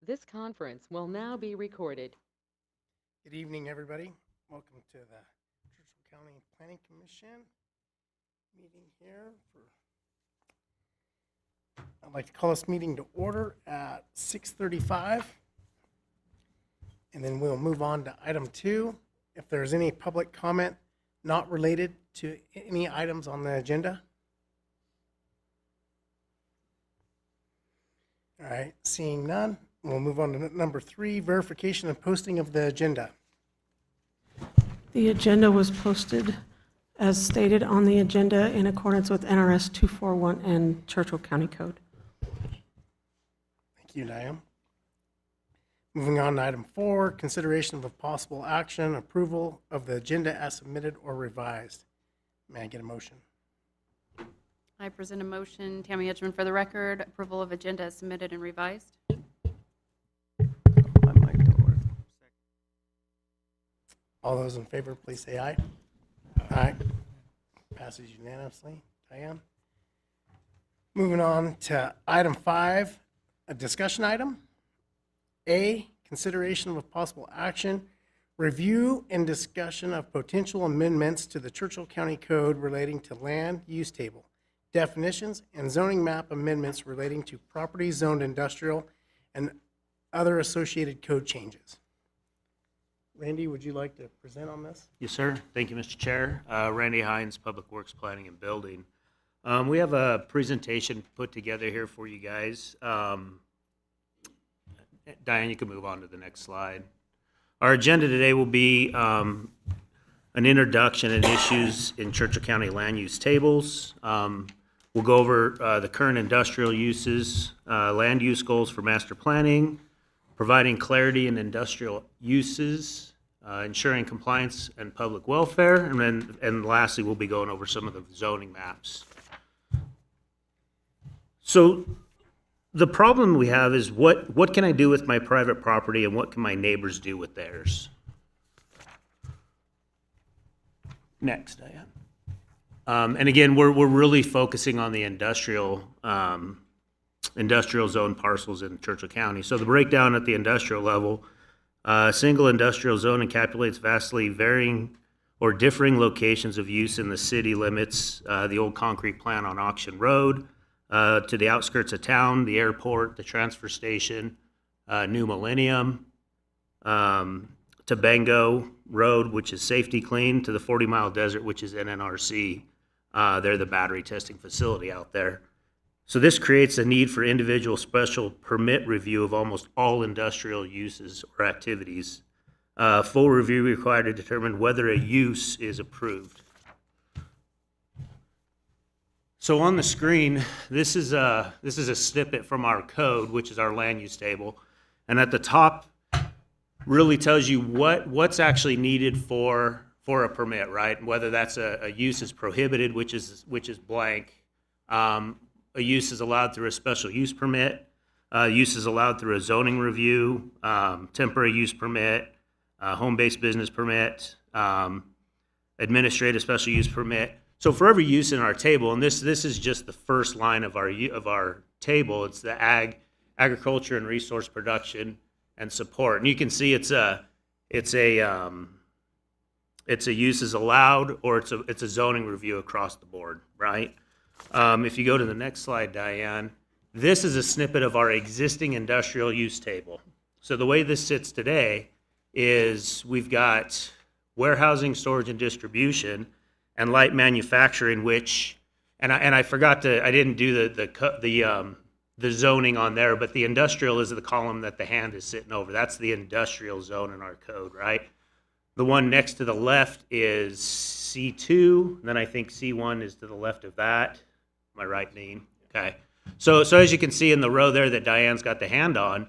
This conference will now be recorded. Good evening, everybody. Welcome to the Catchall County Planning Commission meeting here. I'd like to call this meeting to order at 6:35. And then we'll move on to item 2. If there's any public comment not related to any items on the agenda. All right, seeing none, we'll move on to number 3, verification and posting of the agenda. The agenda was posted as stated on the agenda in accordance with NRS 241 and Churchill County Code. Thank you, Diane. Moving on to item 4, consideration of a possible action, approval of the agenda as submitted or revised. May I get a motion? I present a motion, Tammy Edgman for the record, approval of agenda as submitted and revised. All those in favor, please say aye. Aye. Passes unanimously. Diane? Moving on to item 5, a discussion item. A, consideration of a possible action, review and discussion of potential amendments to the Churchill County Code relating to land use table, definitions, and zoning map amendments relating to property zoned industrial and other associated code changes. Randy, would you like to present on this? Yes, sir. Thank you, Mr. Chair. Randy Hines, Public Works Planning and Building. We have a presentation put together here for you guys. Diane, you can move on to the next slide. Our agenda today will be an introduction and issues in Churchill County land use tables. We'll go over the current industrial uses, land use goals for master planning, providing clarity in industrial uses, ensuring compliance and public welfare, and lastly, we'll be going over some of the zoning maps. So the problem we have is what can I do with my private property and what can my neighbors do with theirs? Next, Diane. And again, we're really focusing on the industrial zone parcels in Churchill County. So the breakdown at the industrial level, single industrial zone encapsulates vastly varying or differing locations of use in the city limits, the old concrete plant on Auction Road, to the outskirts of town, the airport, the transfer station, New Millennium, to Bango Road, which is safety clean, to the 40-mile desert, which is NNRC. They're the battery testing facility out there. So this creates a need for individual special permit review of almost all industrial uses or activities. Full review required to determine whether a use is approved. So on the screen, this is a snippet from our code, which is our land use table, and at the top really tells you what's actually needed for a permit, right? And whether that's a use is prohibited, which is blank. A use is allowed through a special use permit. Use is allowed through a zoning review, temporary use permit, home-based business permit, administrative special use permit. So for every use in our table, and this is just the first line of our table, it's the agriculture and resource production and support. And you can see it's a use is allowed, or it's a zoning review across the board, right? If you go to the next slide, Diane, this is a snippet of our existing industrial use table. So the way this sits today is we've got warehousing, storage, and distribution, and light manufacturing, which, and I didn't do the zoning on there, but the industrial is the column that the hand is sitting over. That's the industrial zone in our code, right? The one next to the left is C2, and then I think C1 is to the left of that. Am I right, Dean? Okay. So as you can see in the row there that Diane's got the hand on,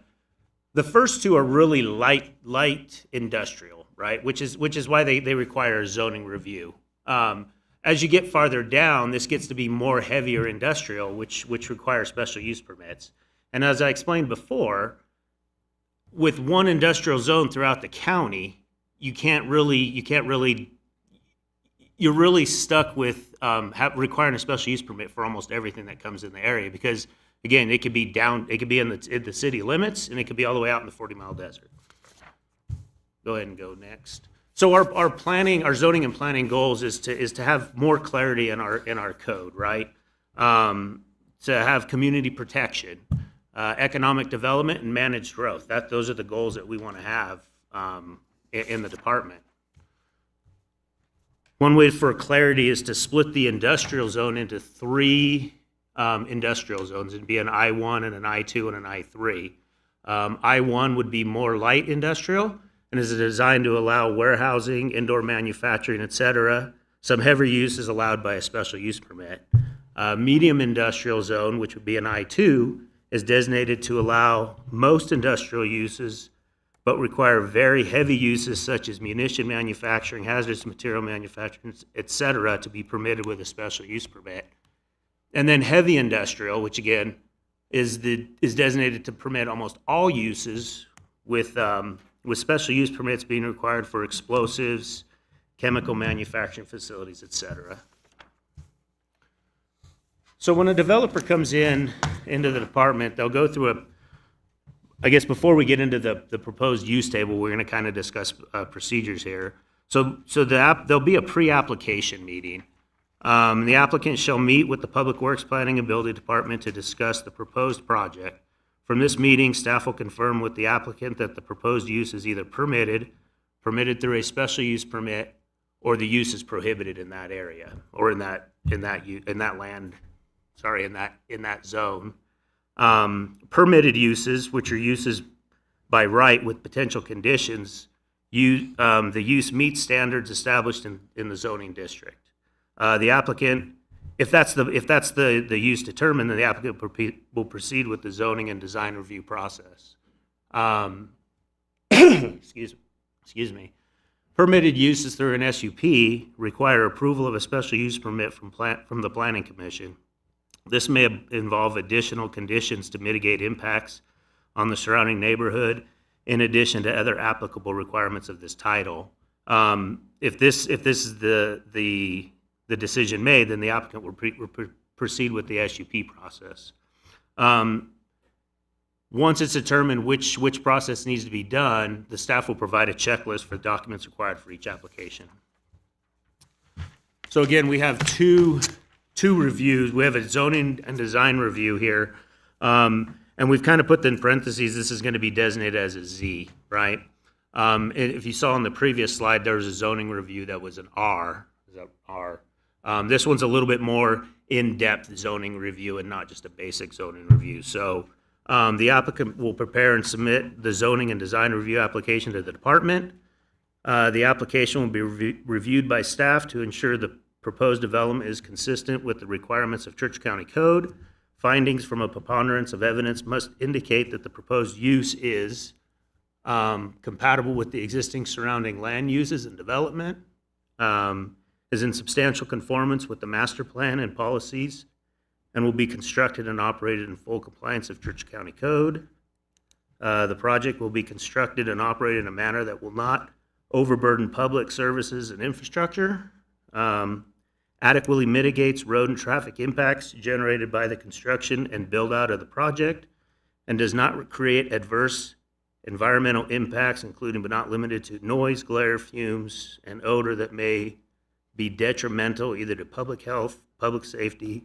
the first two are really light industrial, right? Which is why they require a zoning review. As you get farther down, this gets to be more heavier industrial, which requires special use permits. And as I explained before, with one industrial zone throughout the county, you're really stuck with requiring a special use permit for almost everything that comes in the area, because Again, it could be in the city limits, and it could be all the way out in the 40-mile desert. Go ahead and go next. So our planning, our zoning and planning goals is to have more clarity in our code, right? To have community protection, economic development, and managed growth. Those are the goals that we want to have in the department. One way for clarity is to split the industrial zone into 3 industrial zones. It'd be an I-1 and an I-2 and an I-3. I-1 would be more light industrial and is designed to allow warehousing, indoor manufacturing, et cetera. Some heavy use is allowed by a special use permit. Medium industrial zone, which would be an I-2, is designated to allow most industrial uses, but require very heavy uses such as munition manufacturing, hazardous material manufacturing, et cetera, to be permitted with a special use permit. And then heavy industrial, which again is designated to permit almost all uses with special use permits being required for explosives, chemical manufacturing facilities, et cetera. So when a developer comes into the department, they'll go through I guess before we get into the proposed use table, we're going to kind of discuss procedures here. So there'll be a pre-application meeting. The applicant shall meet with the Public Works Planning and Building Department to discuss the proposed project. From this meeting, staff will confirm with the applicant that the proposed use is either permitted through a special use permit, or the use is prohibited in that area, or in that zone. Permitted uses, which are uses by right with potential conditions, the use meets standards established in the zoning district. The applicant, if that's the use determined, then the applicant will proceed with the zoning and design review process. Excuse me. Permitted uses through an SUP require approval of a special use permit from the Planning Commission. This may involve additional conditions to mitigate impacts on the surrounding neighborhood, in addition to other applicable requirements of this title. If this is the decision made, then the applicant will proceed with the SUP process. Once it's determined which process needs to be done, the staff will provide a checklist for documents required for each application. So again, we have two reviews. We have a zoning and design review here. And we've kind of put in parentheses, this is going to be designated as a Z, right? If you saw on the previous slide, there was a zoning review that was an R. Is that R? This one's a little bit more in-depth zoning review and not just a basic zoning review. So the applicant will prepare and submit the zoning and design review application to the department. The application will be reviewed by staff to ensure the proposed development is consistent with the requirements of Churchill County Code. Findings from a preponderance of evidence must indicate that the proposed use is compatible with the existing surrounding land uses and development, is in substantial conformance with the master plan and policies, and will be constructed and operated in full compliance of Churchill County Code. The project will be constructed and operated in a manner that will not overburden public services and infrastructure, adequately mitigates road and traffic impacts generated by the construction and build-out of the project, and does not create adverse environmental impacts, including but not limited to noise, glare, fumes, and odor that may be detrimental either to public health, public safety,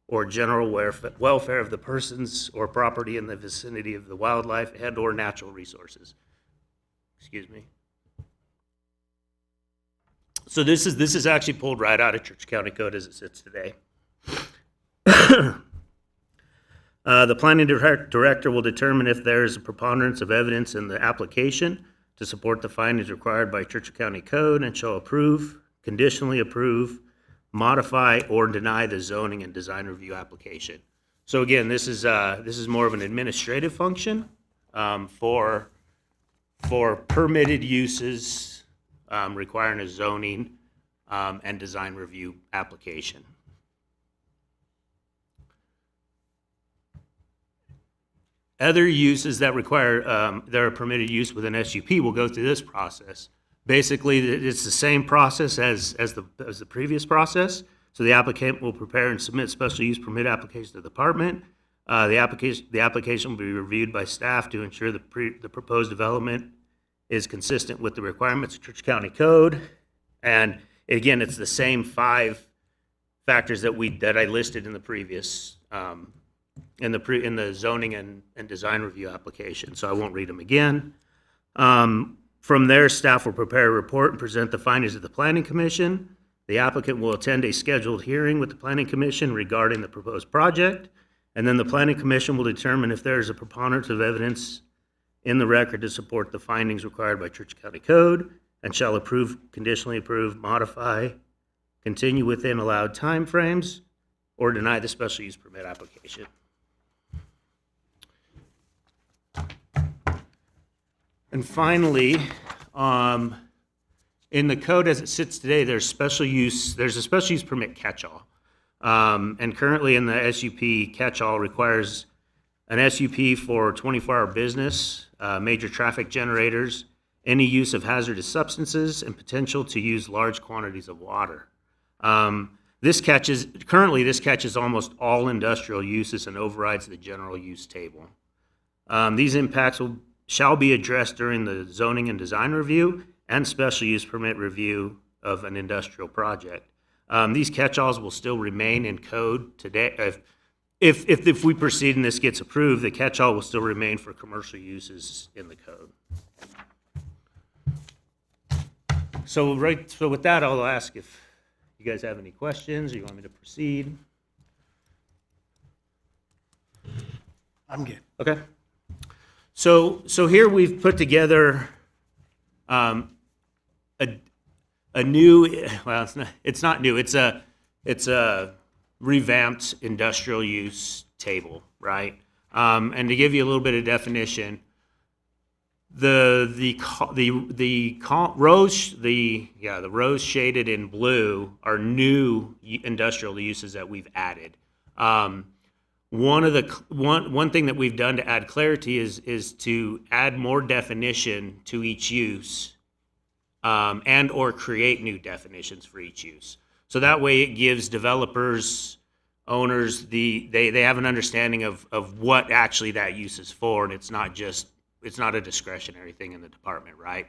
or general welfare of the persons or property in the vicinity of the wildlife and/or natural resources. Excuse me. So this is actually pulled right out of Churchill County Code as it sits today. The planning director will determine if there is a preponderance of evidence in the application to support the findings required by Churchill County Code, and shall approve, conditionally approve, modify, or deny the zoning and design review application. So again, this is more of an administrative function for permitted uses requiring a zoning and design review application. Other uses that require that are permitted use with an SUP will go through this process. Basically, it's the same process as the previous process. So the applicant will prepare and submit special use permit application to the department. The application will be reviewed by staff to ensure the proposed development is consistent with the requirements of Church County Code. And again, it's the same 5 factors that I listed in the previous, in the zoning and design review application, so I won't read them again. From there, staff will prepare a report and present the findings of the Planning Commission. The applicant will attend a scheduled hearing with the Planning Commission regarding the proposed project, and then the Planning Commission will determine if there is a preponderance of evidence in the record to support the findings required by Church County Code, and shall approve, conditionally approve, modify, continue within allowed timeframes, or deny the special use permit application. And finally, in the code as it sits today, there's a special use permit catch-all. And currently in the SUP, catch-all requires an SUP for 24-hour business, major traffic generators, any use of hazardous substances, and potential to use large quantities of water. Currently this catches almost all industrial uses and overrides the general use table. These impacts shall be addressed during the zoning and design review and special use permit review of an industrial project. These catch-alls will still remain in code today. If we proceed and this gets approved, the catch-all will still remain for commercial uses in the code. So with that, I'll ask if you guys have any questions or you want me to proceed. I'm good. Okay. So here we've put together a new, well, it's not new. It's a revamped industrial use table, right? And to give you a little bit of definition, the rows shaded in blue are new industrial uses that we've added. One thing that we've done to add clarity is to add more definition to each use, and or create new definitions for each use. So that way it gives developers, owners, they have an understanding of what actually that use is for, and it's not a discretionary thing in the department, right?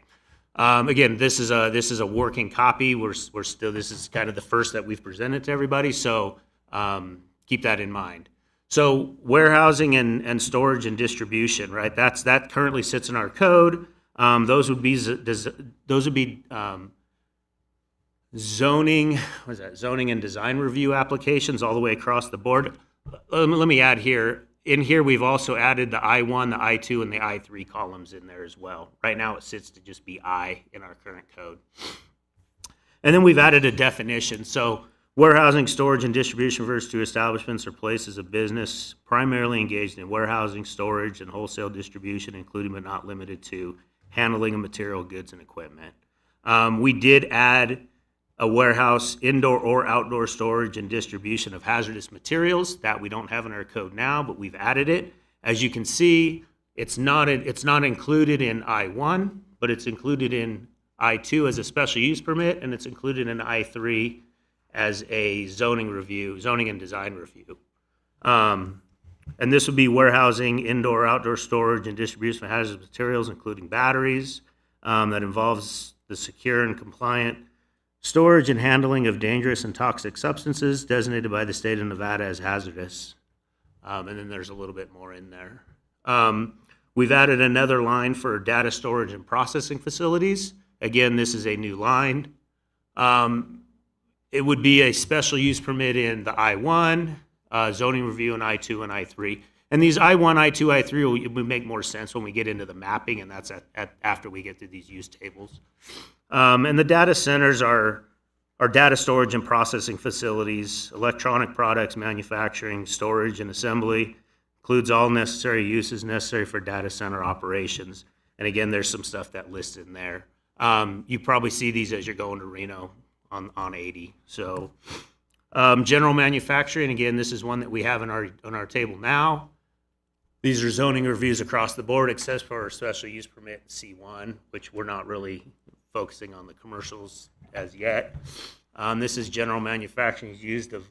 Again, this is a working copy. This is kind of the first that we've presented to everybody, so keep that in mind. So warehousing and storage and distribution, right? That currently sits in our code. Those would be zoning and design review applications all the way across the board. Let me add here. In here, we've also added the I1, the I2, and the I3 columns in there as well. Right now, it sits to just be I in our current code. And then we've added a definition. So warehousing, storage, and distribution refers to establishments or places of business primarily engaged in warehousing, storage, and wholesale distribution, including but not limited to handling of material, goods, and equipment. We did add a warehouse, indoor or outdoor storage and distribution of hazardous materials. That we don't have in our code now, but we've added it. As you can see, it's not included in I1, but it's included in I2 as a special use permit, and it's included in I3 as a zoning and design review. And this would be warehousing, indoor, outdoor storage, and distribution of hazardous materials, including batteries, that involves the secure and compliant storage and handling of dangerous and toxic substances designated by the state of Nevada as hazardous. And then there's a little bit more in there. We've added another line for data storage and processing facilities. Again, this is a new line. It would be a special use permit in the I1, zoning review in I2 and I3. And these I1, I2, I3 will make more sense when we get into the mapping, and that's after we get to these use tables. And the data centers are data storage and processing facilities, electronic products, manufacturing, storage, and assembly. Includes all necessary uses necessary for data center operations. And again, there's some stuff that lists in there. You probably see these as you're going to Reno on 80. So general manufacturing, again, this is one that we have on our table now. These are zoning reviews across the board, except for our special use permit C1, which we're not really focusing on the commercials as yet. This is general manufacturing is used of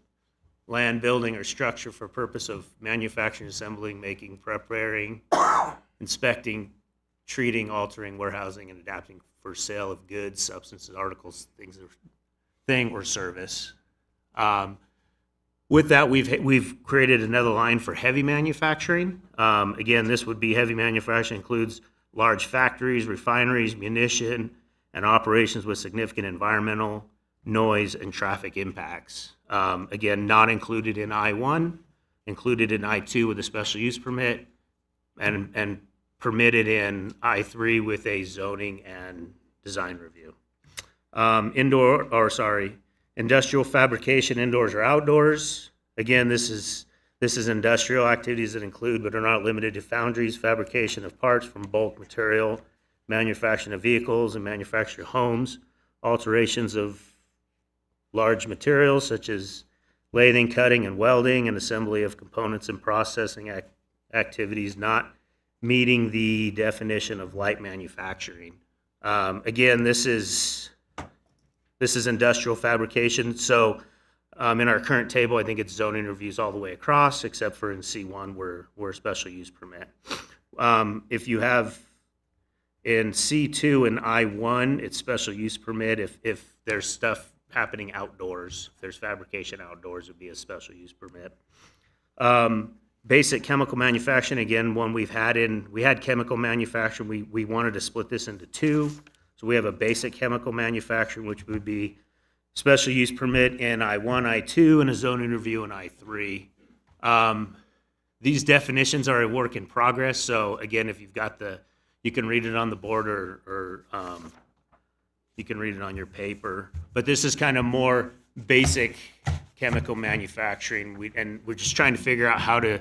land, building, or structure for purpose of manufacturing, assembling, making, preparing, inspecting, treating, altering, warehousing, and adapting for sale of goods, substances, articles, thing or service. With that, we've created another line for heavy manufacturing. Again, this would be heavy manufacturing includes large factories, refineries, munition, and operations with significant environmental, noise, and traffic impacts. Again, not included in I-1, included in I-2 with a special use permit, and permitted in I-3 with a zoning and design review. Industrial fabrication, indoors or outdoors. Again, this is industrial activities that include but are not limited to foundries, fabrication of parts from bulk material, manufacturing of vehicles and manufacture homes, alterations of large materials such as lathing, cutting, and welding, and assembly of components and processing activities not meeting the definition of light manufacturing. Again, this is industrial fabrication. So in our current table, I think it's zoning reviews all the way across, except for in C1 where special use permit. If you have in C2 and I1, it's special use permit. If there's stuff happening outdoors, if there's fabrication outdoors, it would be a special use permit. Basic chemical manufacturing, again, one we had chemical manufacturing. We wanted to split this into two. So we have a basic chemical manufacturing, which would be special use permit in I-1, I-2, and a zoning review in I-3. These definitions are a work in progress. So again, if you've got you can read it on the board or you can read it on your paper. But this is kind of more basic chemical manufacturing. And we're just trying to figure out how to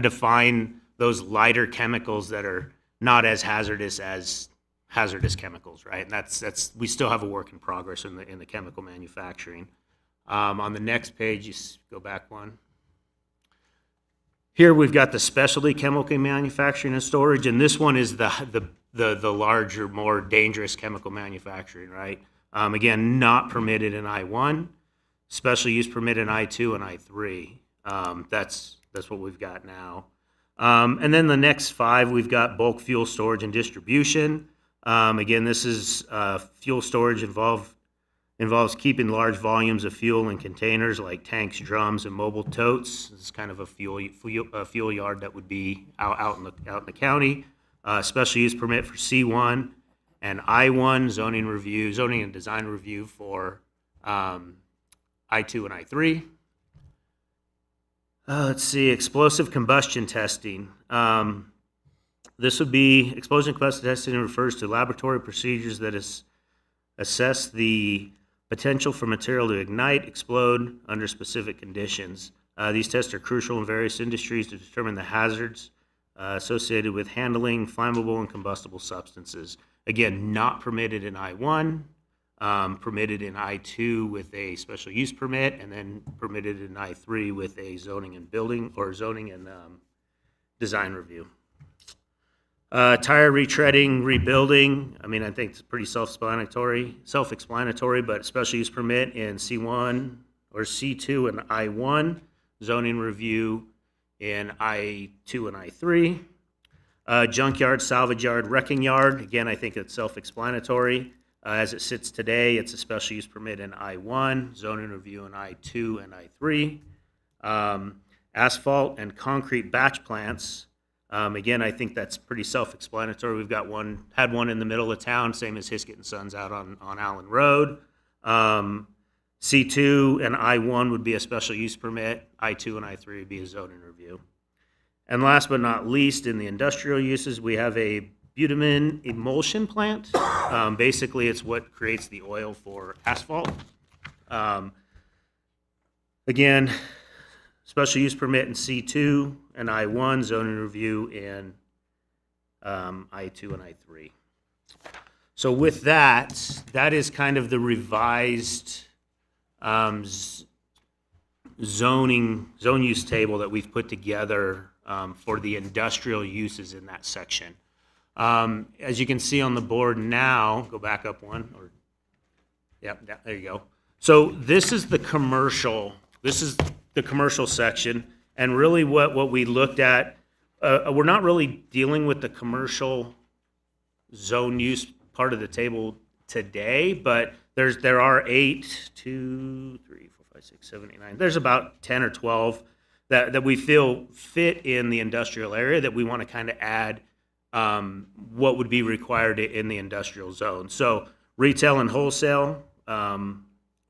define those lighter chemicals that are not as hazardous as hazardous chemicals, right? And that's we still have a work in progress in the chemical manufacturing. On the next page, you go back one. Here we've got the specialty chemical manufacturing and storage, and this one is the larger, more dangerous chemical manufacturing, right? Again, not permitted in I-1, special use permit in I-2 and I-3. That's what we've got now. And then the next five, we've got bulk fuel storage and distribution. Again, this is fuel storage involves keeping large volumes of fuel in containers like tanks, drums, and mobile totes. This is kind of a fuel yard that would be out in the county. Special use permit for C1 and I1, zoning and design review for I2 and I3. Let's see, explosive combustion testing. This would be explosive combustion testing refers to laboratory procedures that assess the potential for material to ignite, explode under specific conditions. These tests are crucial in various industries to determine the hazards associated with handling flammable and combustible substances. Again, not permitted in I-1, permitted in I-2 with a special use permit, and then permitted in I-3 with a zoning and design review. Tire retreading, rebuilding. I mean, I think it's pretty self-explanatory, but special use permit in C1 or C2 and I1, zoning review in I2 and I3. Junkyard, salvage yard, wrecking yard. Again, I think it's self-explanatory. As it sits today, it's a special use permit in I1, zoning review in I2 and I3. Asphalt and concrete batch plants. Again, I think that's pretty self-explanatory. We've got had one in the middle of town, same as Hiskett and Sons out on Allen Road. C2 and I1 would be a special use permit. I2 and I3 would be a zoning review. And last but not least, in the industrial uses, we have a bitumen emulsion plant. Basically, it's what creates the oil for asphalt. Again, special use permit in C2 and I1, zoning review in I2 and I3. So with that is kind of the revised zone use table that we've put together for the industrial uses in that section. As you can see on the board now, go back up one, there you go. So this is the commercial. This is the commercial section. And really what we looked at, we're not really dealing with the commercial zone use part of the table today, but there are 8, 2, 3, 4, 5, 6, 7, 8, 9. There's about 10 or 12 that we feel fit in the industrial area that we want to kind of add what would be required in the industrial zone. So retail and wholesale,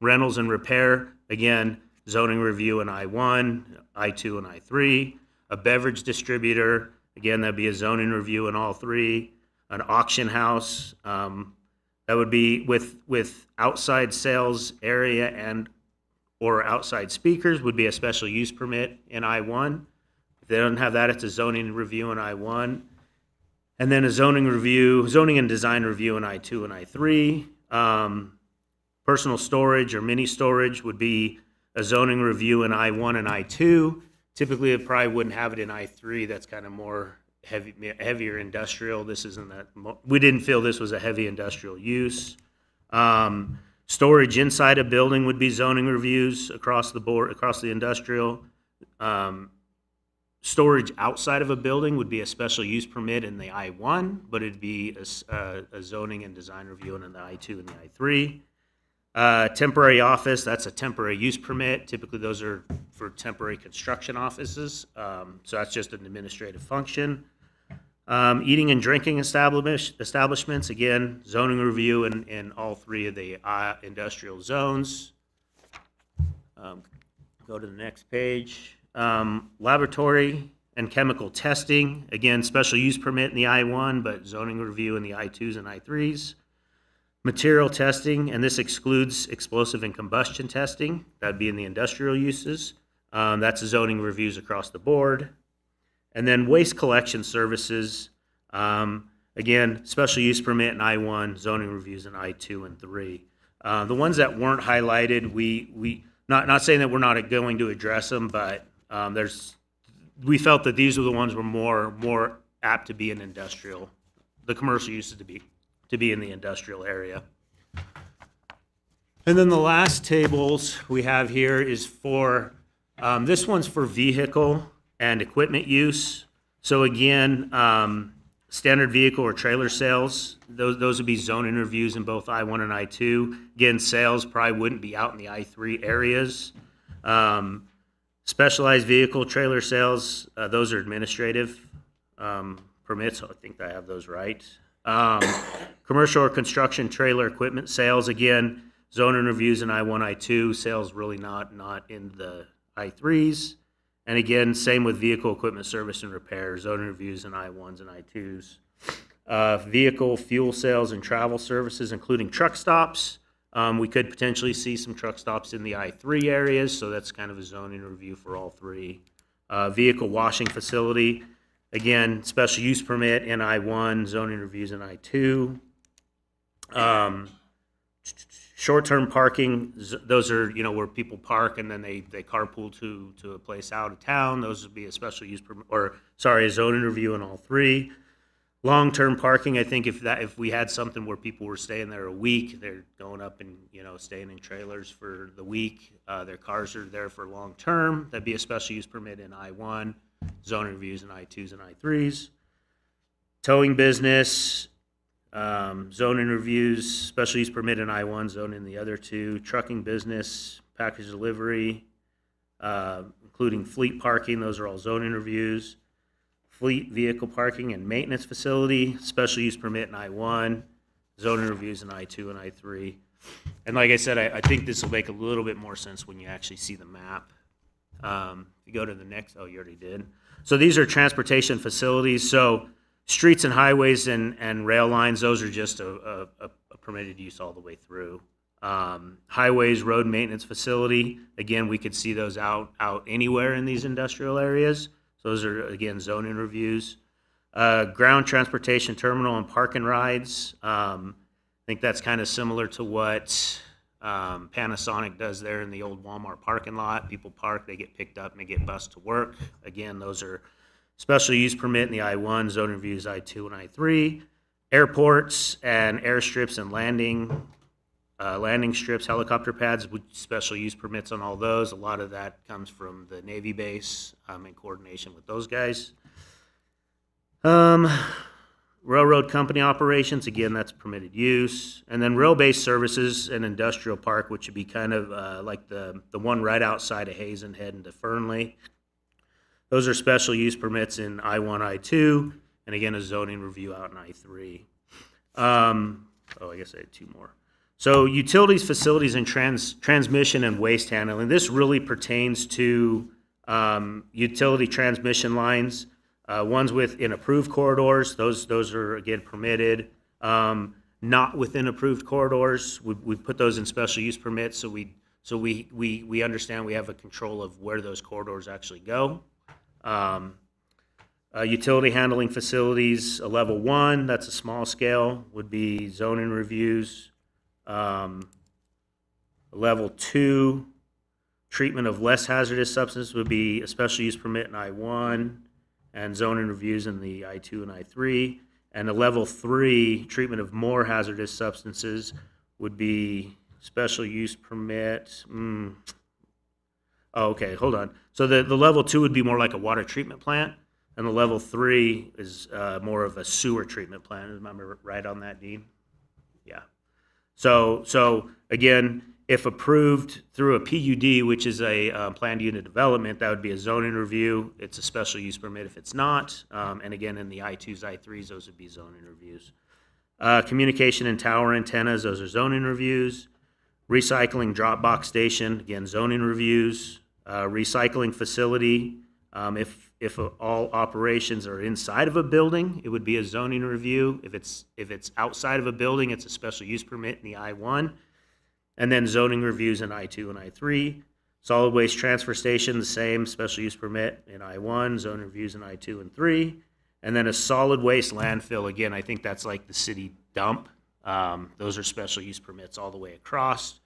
rentals and repair, again, zoning review in I-1, I-2, and I-3. A beverage distributor, again, that'd be a zoning review in all 3. An auction house, that would be with outside sales area and or outside speakers would be a special use permit in I-1. If they don't have that, it's a zoning review in I-1. And then a zoning and design review in I-2 and I-3. Personal storage or mini storage would be a zoning review in I-1 and I-2. Typically, it probably wouldn't have it in I-3. That's kind of more heavier industrial. This isn't that. We didn't feel this was a heavy industrial use. Storage inside a building would be zoning reviews across the board, across the industrial. Storage outside of a building would be a special use permit in the I-1, but it'd be a zoning and design review in the I-2 and the I-3. Temporary office, that's a temporary use permit. Typically, those are for temporary construction offices. So that's just an administrative function. Eating and drinking establishments, again, zoning review in all 3 of the industrial zones. Go to the next page. Laboratory and chemical testing, again, special use permit in the I-1, but zoning review in the I-2s and I-3s. Material testing, and this excludes explosive and combustion testing. That'd be in the industrial uses. That's zoning reviews across the board. And then waste collection services, again, special use permit in I-1, zoning reviews in I-2 and 3. The ones that weren't highlighted, we not saying that we're not going to address them, but we felt that these were the ones were more apt to be in industrial, the commercial uses to be in the industrial area. And then the last tables we have here is for, this one's for vehicle and equipment use. So again, standard vehicle or trailer sales, those would be zone interviews in both I-1 and I-2. Again, sales probably wouldn't be out in the I-3 areas. Specialized vehicle trailer sales, those are administrative permits. I think I have those right. Commercial or construction trailer equipment sales, again, zone reviews in I-1, I-2, sales really not in the I-3s. And again, same with vehicle equipment service and repair, zone reviews in I-1s and I-2s. Vehicle fuel sales and travel services, including truck stops. We could potentially see some truck stops in the I-3 areas, so that's kind of a zoning review for all 3. Vehicle washing facility, again, special use permit in I-1, zoning reviews in I-2. Short-term parking, those are, where people park and then they carpool to a place out of town. Those would be a special use permit, a zoning review in all 3. Long-term parking, I think if we had something where people were staying there a week, they're going up and, staying in trailers for the week, their cars are there for long-term, that'd be a special use permit in I-1, zoning reviews in I-2s and I-3s. Towing business, zoning reviews, special use permit in I-1, zone in the other 2. Trucking business, package delivery, including fleet parking, those are all zoning reviews. Fleet vehicle parking and maintenance facility, special use permit in I-1, zoning reviews in I-2 and I-3. And like I said, I think this will make a little bit more sense when you actually see the map. If you go to the next, you already did. So these are transportation facilities. So streets and highways and rail lines, those are just a permitted use all the way through. Highways, road maintenance facility, again, we could see those out anywhere in these industrial areas. So those are, again, zoning reviews. Ground transportation terminal and park and rides. I think that's kind of similar to what Panasonic does there in the old Walmart parking lot. People park, they get picked up, and they get bused to work. Again, those are special use permit in the I-1, zone reviews I-2 and I-3. Airports and airstrips and landing landing strips, helicopter pads, with special use permits on all those. A lot of that comes from the Navy base in coordination with those guys. Railroad company operations, again, that's permitted use. And then rail-based services and industrial park, which would be kind of like the one right outside of Hazen heading to Fernley. Those are special use permits in I-1, I-2, and again, a zoning review out in I-3. I guess I had two more. So utilities, facilities, and transmission and waste handling. This really pertains to utility transmission lines. Ones within approved corridors, those are again permitted. Not within approved corridors, we put those in special use permits, so we understand we have a control of where those corridors actually go. Utility handling facilities, a level 1, that's a small scale, would be zoning reviews. Level 2, treatment of less hazardous substances would be a special use permit in I-1 and zoning reviews in the I-2 and I-3. And a level 3, treatment of more hazardous substances would be special use permit. Oh, okay, hold on. So the level 2 would be more like a water treatment plant, and the level 3 is more of a sewer treatment plant. Remember right on that, Dean? Yeah. So again, if approved through a PUD, which is a planned unit development, that would be a zoning review. It's a special use permit if it's not. And again, in the I-2s, I-3s, those would be zoning reviews. Communication and tower antennas, those are zoning reviews. Recycling drop box station, again, zoning reviews. Recycling facility, if all operations are inside of a building, it would be a zoning review. If it's outside of a building, it's a special use permit in the I-1. And then zoning reviews in I-2 and I-3. Solid waste transfer station, the same, special use permit in I-1, zoning reviews in I-2 and 3. And then a solid waste landfill, again, I think that's like the city dump. Those are special use permits all the way across.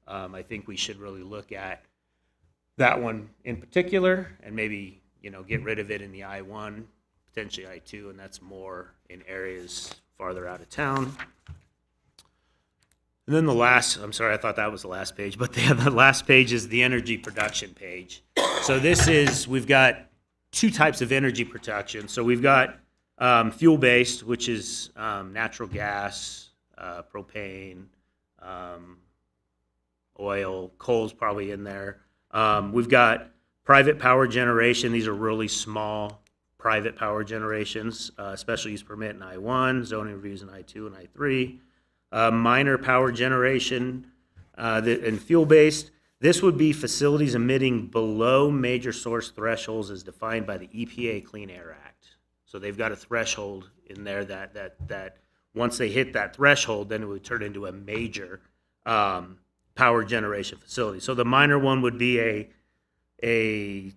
I think we should really look at that one in particular and maybe, get rid of it in the I-1, potentially I-2, and that's more in areas farther out of town. And then I'm sorry, I thought that was the last page, but the last page is the energy production page. So we've got two types of energy production. So we've got fuel-based, which is natural gas, propane, oil, coal's probably in there. We've got private power generation. These are really small private power generations, special use permit in I-1, zoning reviews in I-2 and I-3. Minor power generation and fuel-based. This would be facilities emitting below major source thresholds as defined by the EPA Clean Air Act. So they've got a threshold in there that once they hit that threshold, then it would turn into a major power generation facility. So the minor one would be a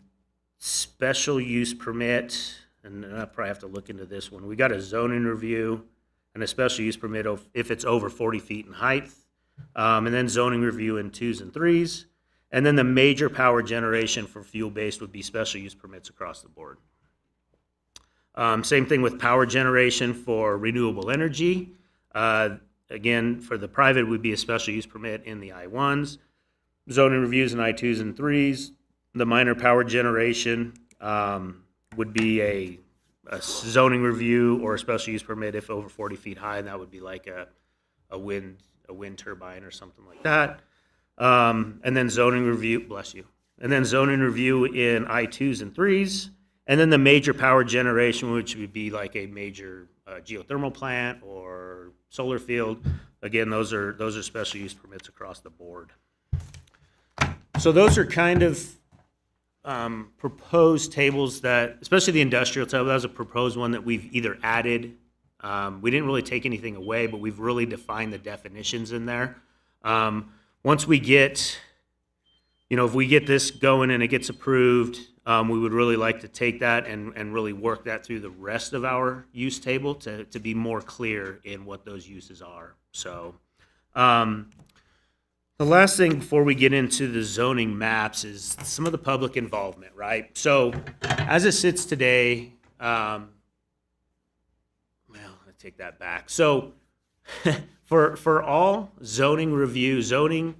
special use permit, and I probably have to look into this one. We got a zoning review and a special use permit if it's over 40 feet in height, and then zoning review in 2s and 3s. And then the major power generation for fuel-based would be special use permits across the board. Same thing with power generation for renewable energy. Again, for the private would be a special use permit in the I-1s. Zoning reviews in I-2s and 3s. The minor power generation would be a zoning review or a special use permit if over 40 feet high, and that would be like a wind turbine or something like that. And then zoning review, bless you. And then zoning review in I-2s and 3s. And then the major power generation, which would be like a major geothermal plant or solar field. Again, those are special use permits across the board. So those are kind of proposed tables that, especially the industrial table, that was a proposed one that we've either added. We didn't really take anything away, but we've really defined the definitions in there. Once we get, if we get this going and it gets approved, we would really like to take that and really work that through the rest of our use table to be more clear in what those uses are. So the last thing before we get into the zoning maps is some of the public involvement, right? So as it sits today, well, I take that back. So For all zoning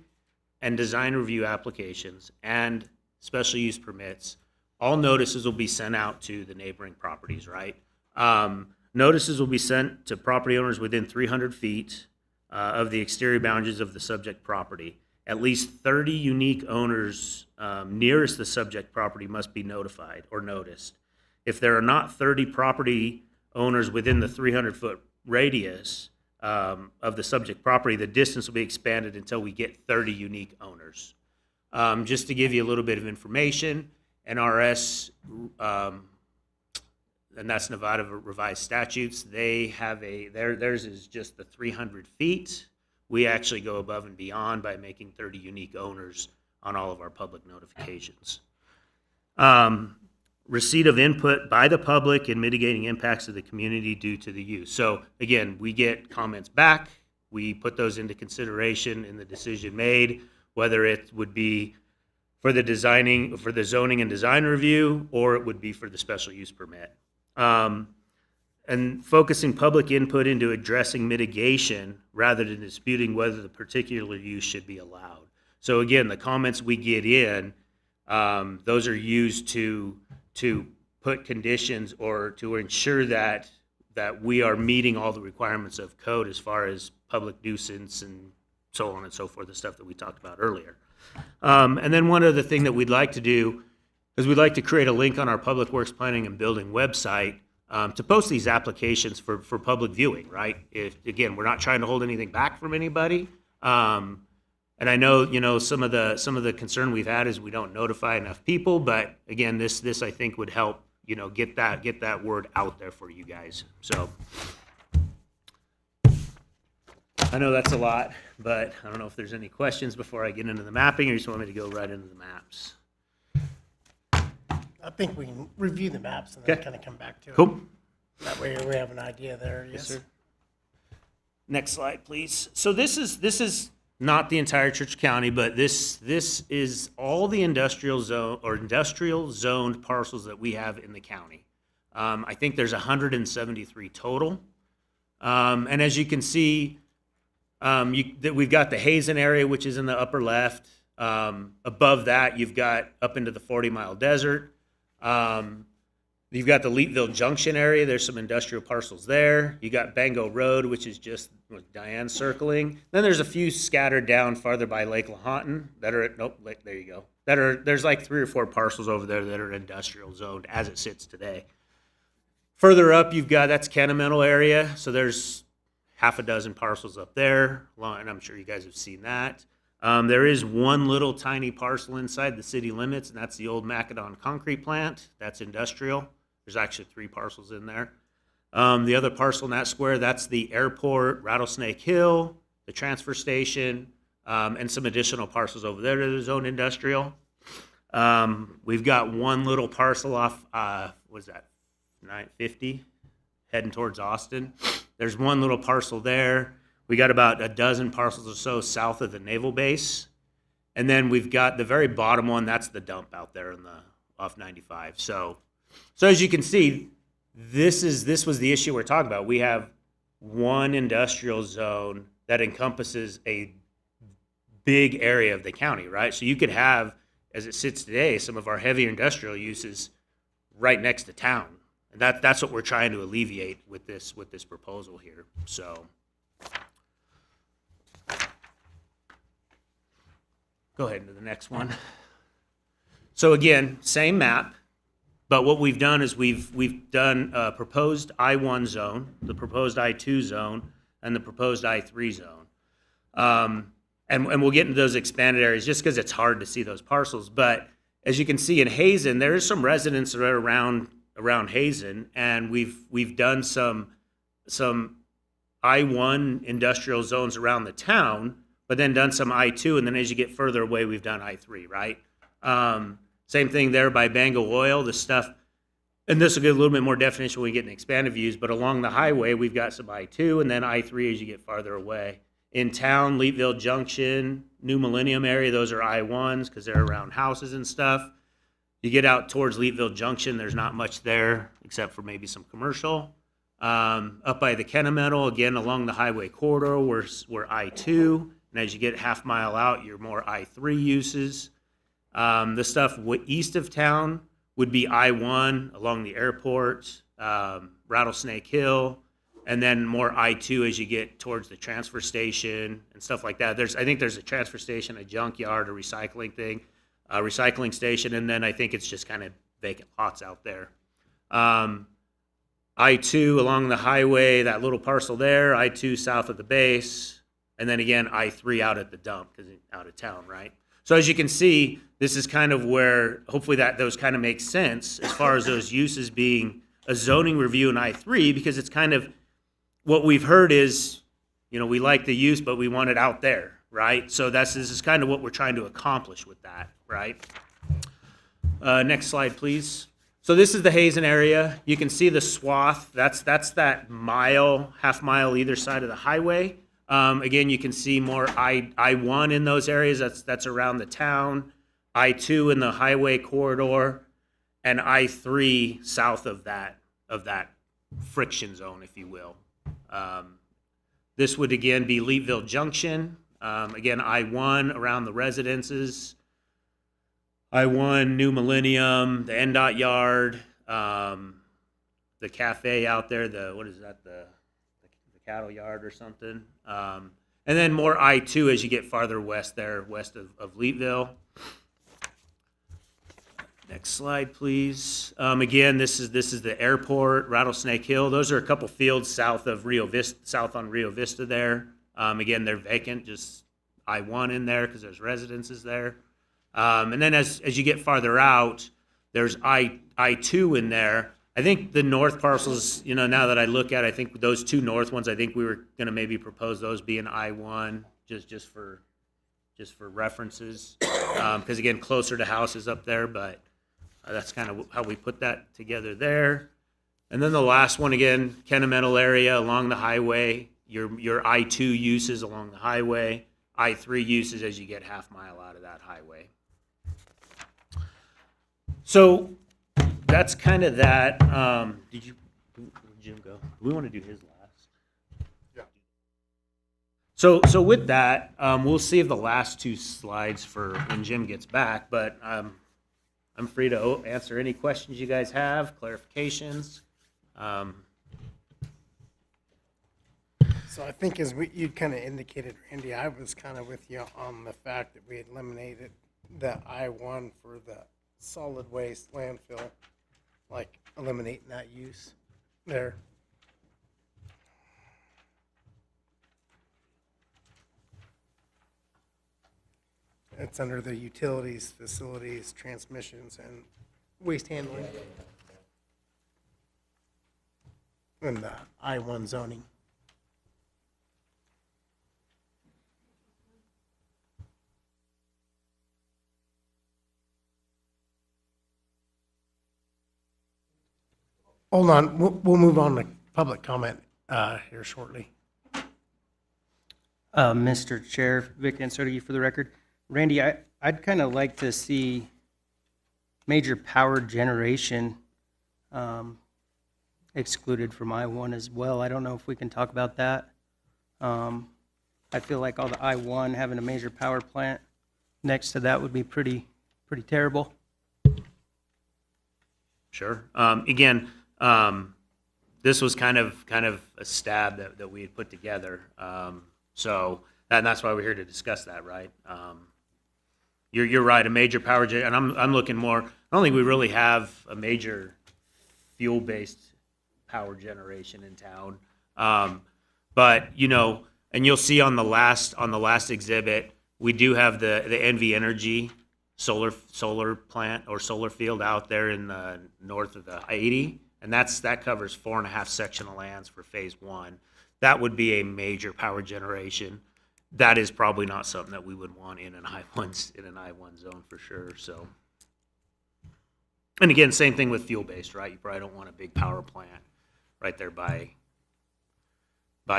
and design review applications and special use permits, all notices will be sent out to the neighboring properties, right? Notices will be sent to property owners within 300 feet of the exterior boundaries of the subject property. At least 30 unique owners nearest the subject property must be notified or noticed. If there are not 30 property owners within the 300-foot radius of the subject property, the distance will be expanded until we get 30 unique owners. Just to give you a little bit of information, NRS, and that's Nevada revised statutes, they have theirs is just the 300 feet. We actually go above and beyond by making 30 unique owners on all of our public notifications. Receipt of input by the public in mitigating impacts of the community due to the use. So again, we get comments back, we put those into consideration in the decision made, whether it would be for the zoning and design review, or it would be for the special use permit. And focusing public input into addressing mitigation rather than disputing whether the particular use should be allowed. So again, the comments we get in, those are used to put conditions or to ensure that we are meeting all the requirements of code as far as public nuisance and so on and so forth, the stuff that we talked about earlier. And then one other thing that we'd like to do is we'd like to create a link on our Public Works Planning and Building website to post these applications for public viewing, right? Again, we're not trying to hold anything back from anybody. And I know, some of the concern we've had is we don't notify enough people, but again, this I think would help, get that word out there for you guys. So I know that's a lot, but I don't know if there's any questions before I get into the mapping, or you just want me to go right into the maps. I think we can review the maps and then Okay. kind of come back to it. Cool. That way we have an idea there, yes. sir. Next slide, please. So this is not the entire Churchill County, but this is all the industrial zone or industrial zoned parcels that we have in the county. I think there's 173 total. And as you can see, we've got the Hazen area, which is in the upper left. Above that, you've got up into the 40-mile desert. You've got the Leetville Junction area. There's some industrial parcels there. You got Bango Road, which is just with Diane circling. Then there's a few scattered down farther by Lake Lahontan that are there you go. There's like 3 or 4 parcels over there that are industrial zoned as it sits today. Further up, that's Kennemental area. So there's half a dozen parcels up there, and I'm sure you guys have seen that. There is one little tiny parcel inside the city limits, and that's the old Macedon concrete plant. That's industrial. There's actually 3 parcels in there. The other parcel in that square, that's the airport, Rattlesnake Hill, the transfer station, and some additional parcels over there that are zoned industrial. We've got one little parcel off, what is that, 950, heading towards Austin. There's one little parcel there. We got about a dozen parcels or so south of the naval base. And then we've got the very bottom one, that's the dump out there off 95. So as you can see, this was the issue we're talking about. We have one industrial zone that encompasses a big area of the county, right? So you could have, as it sits today, some of our heavier industrial uses right next to town. And that's what we're trying to alleviate with this proposal here. So go ahead into the next one. So again, same map, but what we've done is we've done a proposed I-1 zone, the proposed I-2 zone, and the proposed I-3 zone. And we'll get into those expanded areas just because it's hard to see those parcels. But as you can see in Hazen, there is some residents that are around Hazen, and we've done some I-1 industrial zones around the town, but then done some I-2, and then as you get further away, we've done I-3, right? Same thing there by Bango Oil, the stuff, and this will get a little bit more definition when we get in expanded views, but along the highway, we've got some I-2, and then I-3 as you get farther away. In town, Leetville Junction, New Millennium area, those are I-1s because they're around houses and stuff. You get out towards Leetville Junction, there's not much there except for maybe some commercial. Up by the Kennemetal, again, along the highway corridor, we're I-2. And as you get half mile out, you're more I-3 uses. The stuff east of town would be I-1 along the airport, Rattlesnake Hill, and then more I-2 as you get towards the transfer station and stuff like that. I think there's a transfer station, a junkyard, a recycling station, and then I think it's just kind of vacant lots out there. I-2 along the highway, that little parcel there, I-2 south of the base, and then again I-3 out at the dump because it's out of town, right? So as you can see, this is kind of where hopefully those kind of make sense as far as those uses being a zoning review in I-3, because it's kind of what we've heard is, we like the use, but we want it out there, right? So this is kind of what we're trying to accomplish with that, right? Next slide, please. So this is the Hazen area. You can see the swath. That's that half mile either side of the highway. Again, you can see more I-1 in those areas. That's around the town. I-2 in the highway corridor, and I-3 south of that friction zone, if you will. This would again be Leetville Junction. Again, I-1 around the residences. I-1, New Millennium, the NDOT yard, the cafe out there, what is that, the cattle yard or something. And then more I-2 as you get farther west there, west of Leetville. Next slide, please. Again, this is the airport, Rattlesnake Hill. Those are a couple fields south on Rio Vista there. Again, they're vacant, just I-1 in there because there's residences there. And then as you get farther out, there's I-2 in there. I think the north parcels, now that I look at it, I think those two north ones, I think we were going to maybe propose those being I-1 just for references. Because again, closer to houses up there, but that's kind of how we put that together there. And then the last one, again, Kennemetal area along the highway, your I-2 uses along the highway, I-3 uses as you get half mile out of that highway. So that's kind of that. Did Jim go? Do we want to do his last? Yeah. So with that, we'll save the last two slides for when Jim gets back, but I'm free to answer any questions you guys have, clarifications. So I think as you kind of indicated, Randy, I was kind of with you on the fact that we had eliminated the I-1 for the solid waste landfill, like eliminating that use there. It's under the utilities, facilities, transmissions, and waste handling. And the I-1 zoning. Hold on, we'll move on to public comment here shortly. Mr. Chair, Vic Ansodi for the record. Randy, I'd kind of like to see major power generation excluded from I-1 as well. I don't know if we can talk about that. I feel like all the I-1 having a major power plant next to that would be pretty terrible. Sure. Again, this was kind of a stab that we had put together. So that's why we're here to discuss that, right? You're right. A major power and I'm looking more. I don't think we really have a major fuel-based power generation in town. But and you'll see on the last exhibit, we do have the NV Energy solar plant or solar field out there in the north of the 80, and that covers 4.5 sectional lands for phase 1. That would be a major power generation. That is probably not something that we would want in an I-1 zone for sure. So, and again, same thing with fuel based, right? You probably don't want a big power plant right there by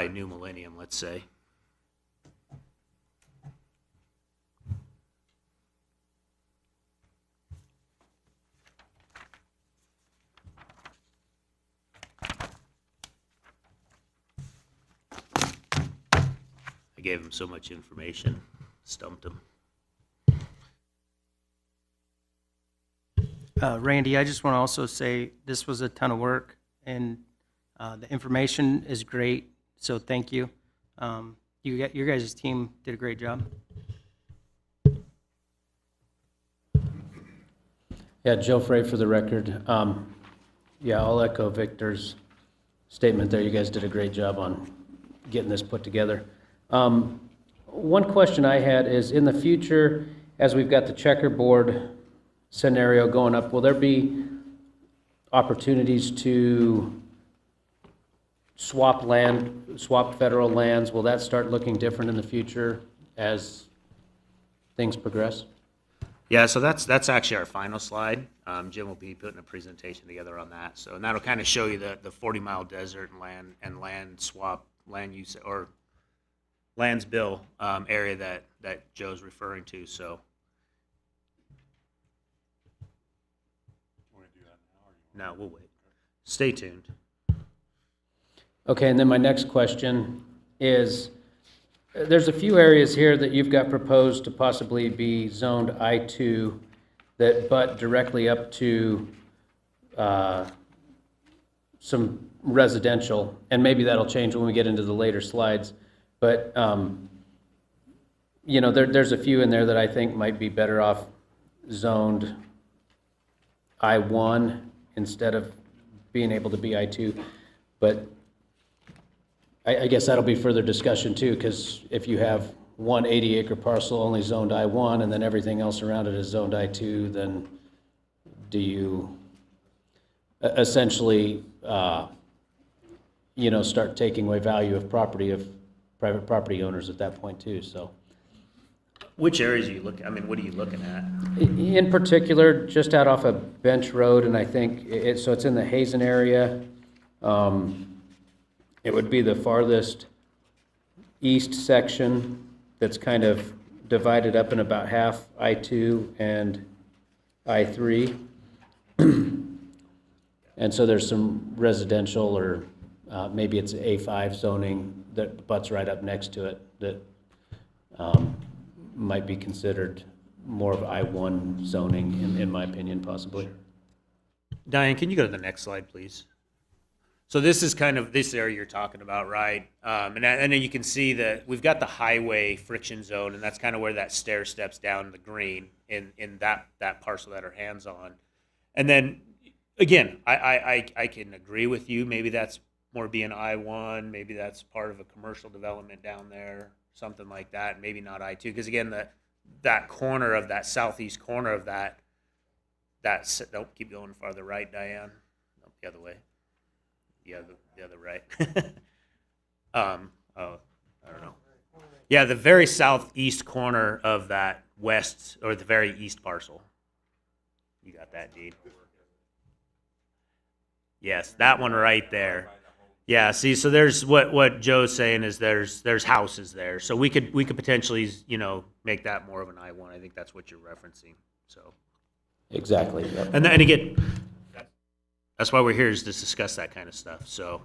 New Millennium, let's say. gave him so much information, stumped him. Randy, I just want to also say this was a ton of work, and the information is great, so thank you. Your guys' team did a great job. Yeah, Joe Frey for the record. Yeah, I'll echo Victor's statement there. You guys did a great job on getting this put together. One question I had is, in the future, as we've got the checkerboard scenario going up, will there be opportunities to swap federal lands? Will that start looking different in the future as things progress? Yeah, so that's actually our final slide. Jim will be putting a presentation together on that. So, and that'll kind of show you the 40-mile desert and land swap, land use, or lands bill area that Joe's referring to. So. No, we'll wait. Stay tuned. Okay, and then my next question is, there's a few areas here that you've got proposed to possibly be zoned I-2 that butt directly up to some residential, and maybe that'll change when we get into the later slides. But, you know, there's a few in there that I think might be better off zoned I-1 instead of being able to be I-2. But I guess that'll be further discussion too, because if you have one 80-acre parcel only zoned I-1 and then everything else around it is zoned I-2, then do you essentially, you know, start taking away value of property of private property owners at that point too, so. Which areas are you looking? I mean, what are you looking at? In particular, just out off of Bench Road, and I think so it's in the Hazen area. It would be the farthest east section that's kind of divided up in about half I-2 and I-3. And so there's some residential, or maybe it's A5 zoning that butts right up next to it that might be considered more of I-1 zoning, in my opinion, possibly. Diane, can you go to the next slide, please? So this is kind of this area you're talking about, right? And then you can see that we've got the highway friction zone, and that's kind of where that stair steps down the green in that parcel that our hands on. And then, again, I can agree with you. Maybe that's more being I-1. Maybe that's part of a commercial development down there, something like that. Maybe not I-2, because again, that corner of that southeast corner of that don't keep going farther right, Diane. Nope, the other way. Yeah, the other right. I don't know. Yeah, the very southeast corner of that west, or the very east parcel. You got that, Dean? Yes, that one right there. Yeah, see, so there's what Joe's saying is there's houses there, so we could potentially, you know, make that more of an I-1. I think that's what you're referencing. So Exactly. Yep. and again, that's why we're here, is to discuss that kind of stuff. So.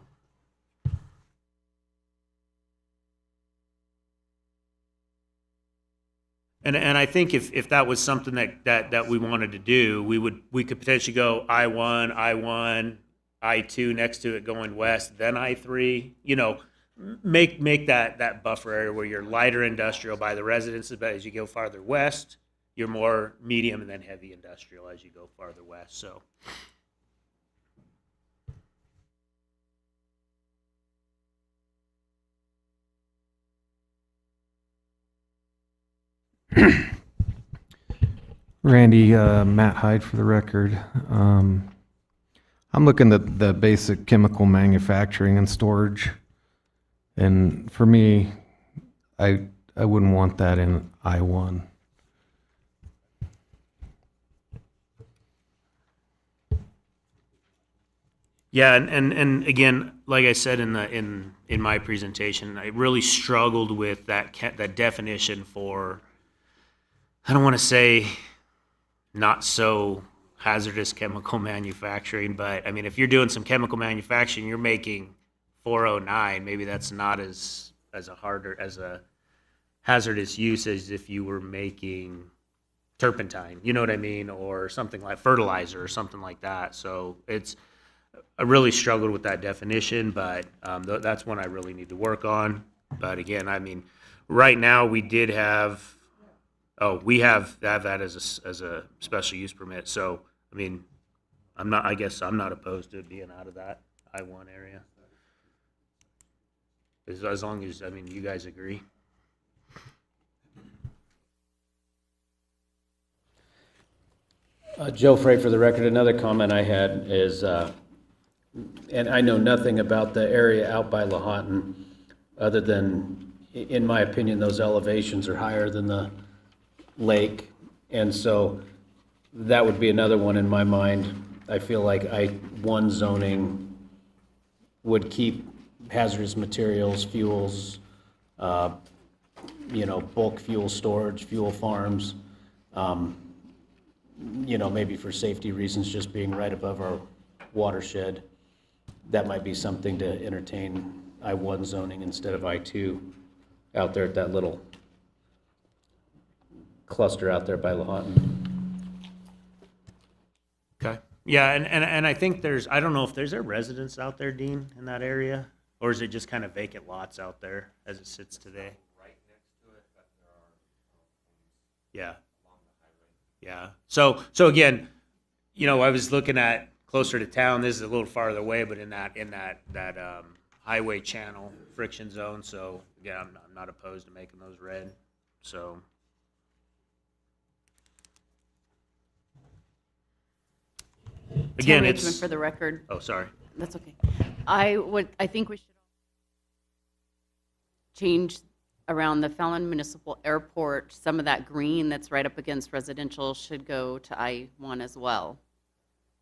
And I think if that was something that we wanted to do, we could potentially go I-1, I-2 next to it going west, then I-3, you know, make that buffer area where you're lighter industrial by the residences, but as you go farther west, you're more medium and then heavy industrial as you go farther west. So. Randy, Matt Hyde for the record. I'm looking at the basic chemical manufacturing and storage, and for me, I wouldn't want that in I-1. Yeah, and again, like I said in my presentation, I really struggled with that definition for, I don't want to say not so hazardous chemical manufacturing, but I mean, if you're doing some chemical manufacturing, you're making 409, maybe that's not as a harder as a hazardous use as if you were making turpentine, you know what I mean, or something like fertilizer or something like that. So I really struggled with that definition, but that's one I really need to work on. But again, I mean, right now we did have, we have that as a special use permit. So I mean, I guess I'm not opposed to it being out of that I-1 area. As long as, I mean, you guys agree. Joe Frey, for the record, another comment I had is, and I know nothing about the area out by Lahontan, other than, in my opinion, those elevations are higher than the lake. And so that would be another one in my mind. I feel like I-1 zoning would keep hazardous materials, fuels, bulk fuel storage, fuel farms, maybe for safety reasons, just being right above our watershed. That might be something to entertain I-1 zoning instead of I-2 out there at that little cluster out there by Lahontan. Okay. Yeah, and I think I don't know if there's a residence out there, Dean, in that area, or is it just kind of vacant lots out there as it sits today? Right next to it, but there are. Yeah. Along the highway. Yeah. So again, I was looking at closer to town. This is a little farther away, but in that highway channel friction zone. So again, I'm not opposed to making those red. So. Again, Tammy it's. Edgman, for the record. Oh, sorry. That's okay. I think we should change around the Fallon Municipal Airport. Some of that green that's right up against residential should go to I-1 as well.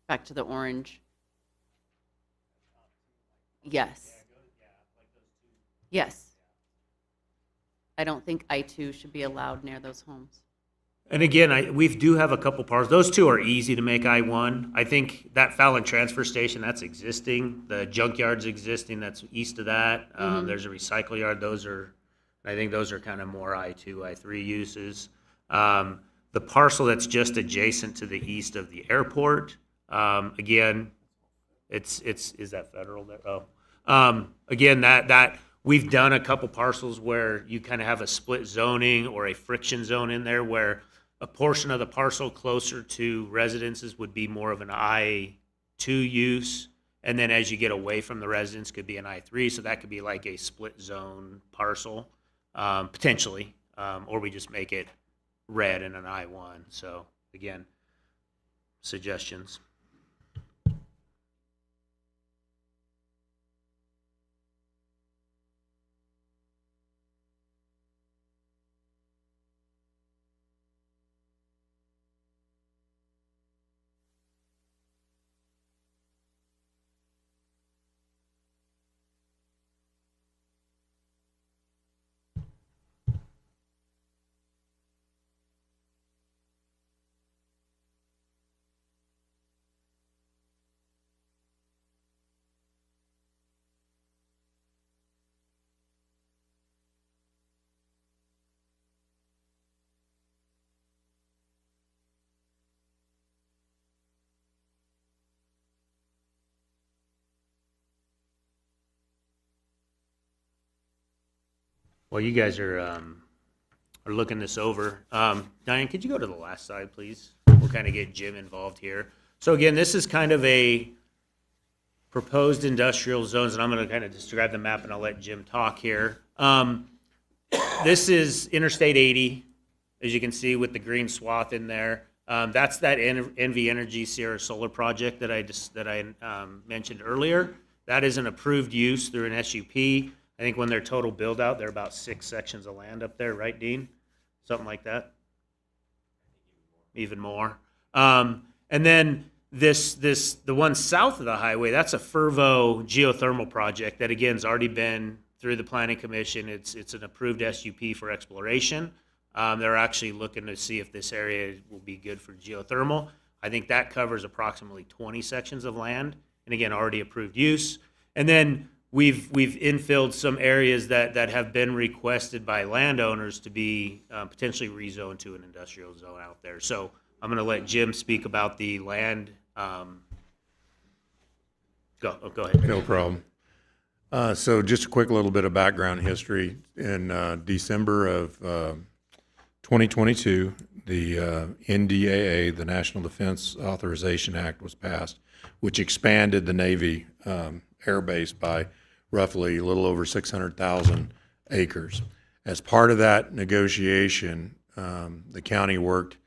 Back to the orange. Yes. Yes. I don't think I-2 should be allowed near those homes. And again, we do have a couple parcels. Those two are easy to make I-1. I think that Fallon transfer station, that's existing. The junkyard's existing, that's east of that. There's a recycle yard. I think those are kind of more I-2, I-3 uses. The parcel that's just adjacent to the east of the airport, again, is that federal there? Oh. Again, that we've done a couple parcels where you kind of have a split zoning or a friction zone in there where a portion of the parcel closer to residences would be more of an I-2 use, and then as you get away from the residence could be an I-3, so that could be like a split zone parcel, potentially, or we just make it red in an I-1. So again, suggestions. Well, you guys are looking this over. Diane, could you go to the last slide, please? We'll kind of get Jim involved here. So again, this is kind of a proposed industrial zones, and I'm going to kind of describe the map, and I'll let Jim talk here. This is Interstate 80, as you can see with the green swath in there. That's that NV Energy Sierra Solar project that I mentioned earlier. That is an approved use through an SUP. I think when they're total build out, they're about 6 sections of land up there, right, Dean? Something like that. Even more. And then the one south of the highway, that's a Fervo geothermal project that again has already been through the Planning Commission. It's an approved SUP for exploration. They're actually looking to see if this area will be good for geothermal. I think that covers approximately 20 sections of land, and again, already approved use. And then we've infilled some areas that have been requested by landowners to be potentially rezoned to an industrial zone out there. So I'm going to let Jim speak about the land. Go ahead. No problem. So just a quick little bit of background history. In December of 2022, the NDAA, the National Defense Authorization Act, was passed, which expanded the Navy Air Base by roughly a little over 600,000 acres. As part of that negotiation, the county worked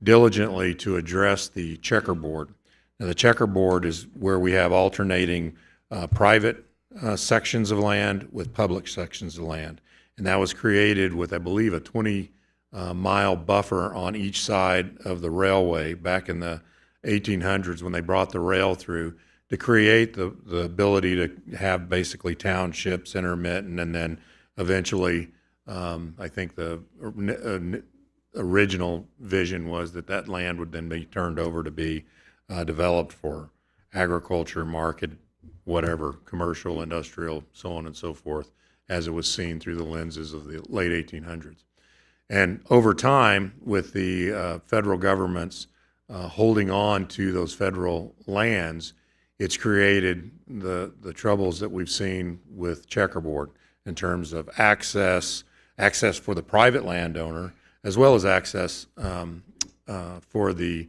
diligently to address the checkerboard. Now, the checkerboard is where we have alternating private sections of land with public sections of land. And that was created with, I believe, a 20-mile buffer on each side of the railway back in the 1800s when they brought the rail through to create the ability to have basically townships intermittent, and then eventually I think the original vision was that land would then be turned over to be developed for agriculture, market, whatever, commercial, industrial, so on and so forth, as it was seen through the lenses of the late 1800s. And over time, with the federal government's holding on to those federal lands, it's created the troubles that we've seen with checkerboard in terms of access for the private landowner, as well as access for the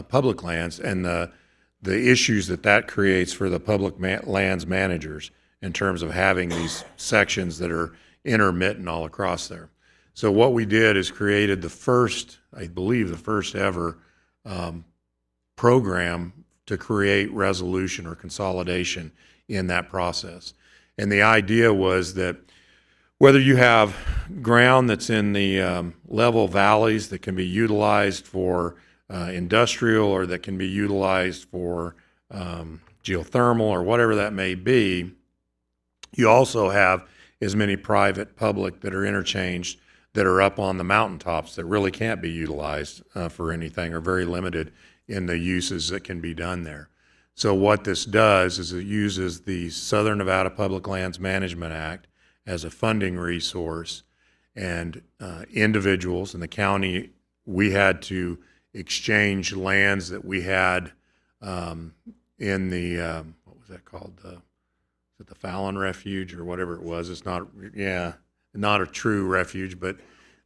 public lands, and the issues that creates for the public lands managers in terms of having these sections that are intermittent all across there. So what we did is created the first, I believe, the first ever program to create resolution or consolidation in that process. And the idea was that whether you have ground that's in the level valleys that can be utilized for industrial, or that can be utilized for geothermal, or whatever that may be, you also have as many private, public that are interchanged, that are up on the mountaintops that really can't be utilized for anything, or very limited in the uses that can be done there. So what this does is it uses the Southern Nevada Public Lands Management Act as a funding resource, and individuals in the county, we had to exchange lands that we had in the, what was that called? Is it the Fallon Refuge or whatever it was? It's not, not a true refuge, but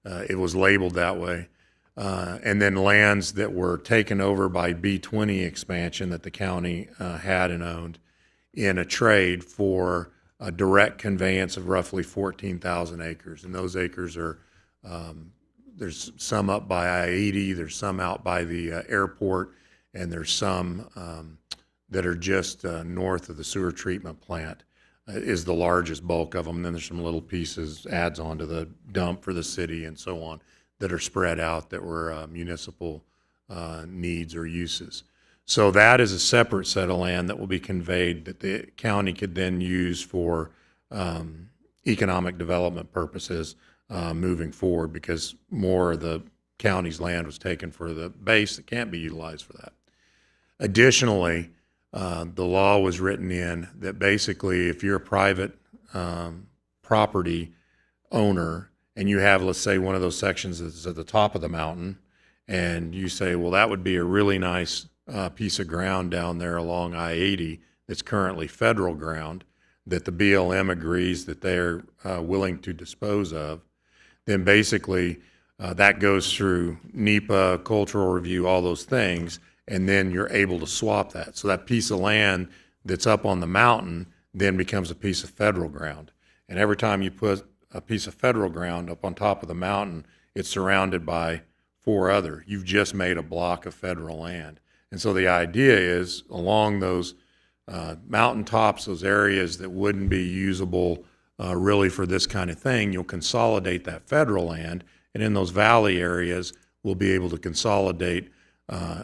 it was labeled that way. And then lands that were taken over by B20 expansion that the county had and owned in a trade for a direct conveyance of roughly 14,000 acres. And those acres are, there's some up by I-80, there's some out by the airport, and there's some that are just north of the sewer treatment plant is the largest bulk of them. And then there's some little pieces, adds on to the dump for the city and so on, that are spread out that were municipal needs or uses. So that is a separate set of land that will be conveyed that the county could then use for economic development purposes moving forward, because more of the county's land was taken for the base that can't be utilized for that. Additionally, the law was written in that basically if you're a private property owner and you have, let's say, one of those sections that's at the top of the mountain, and you say, well, that would be a really nice piece of ground down there along I-80 that's currently federal ground that the BLM agrees that they're willing to dispose of, then basically that goes through NEPA, cultural review, all those things, and then you're able to swap that. So that piece of land that's up on the mountain then becomes a piece of federal ground. And every time you put a piece of federal ground up on top of the mountain, it's surrounded by 4 other. You've just made a block of federal land. And so the idea is along those mountaintops, those areas that wouldn't be usable really for this kind of thing, you'll consolidate that federal land, and in those valley areas, we'll be able to consolidate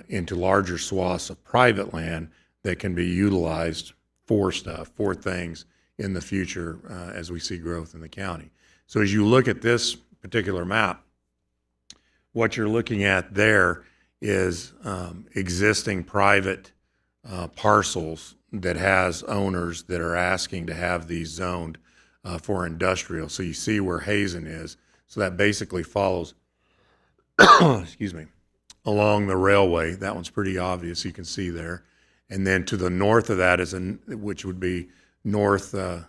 into larger swaths of private land that can be utilized for for things in the future as we see growth in the county. So as you look at this particular map, what you're looking at there is existing private parcels that has owners that are asking to have these zoned for industrial. So you see where Hazen is. So that basically follows, excuse me, along the railway. That one's pretty obvious. You can see there. And then to the north of that is, which would be north, I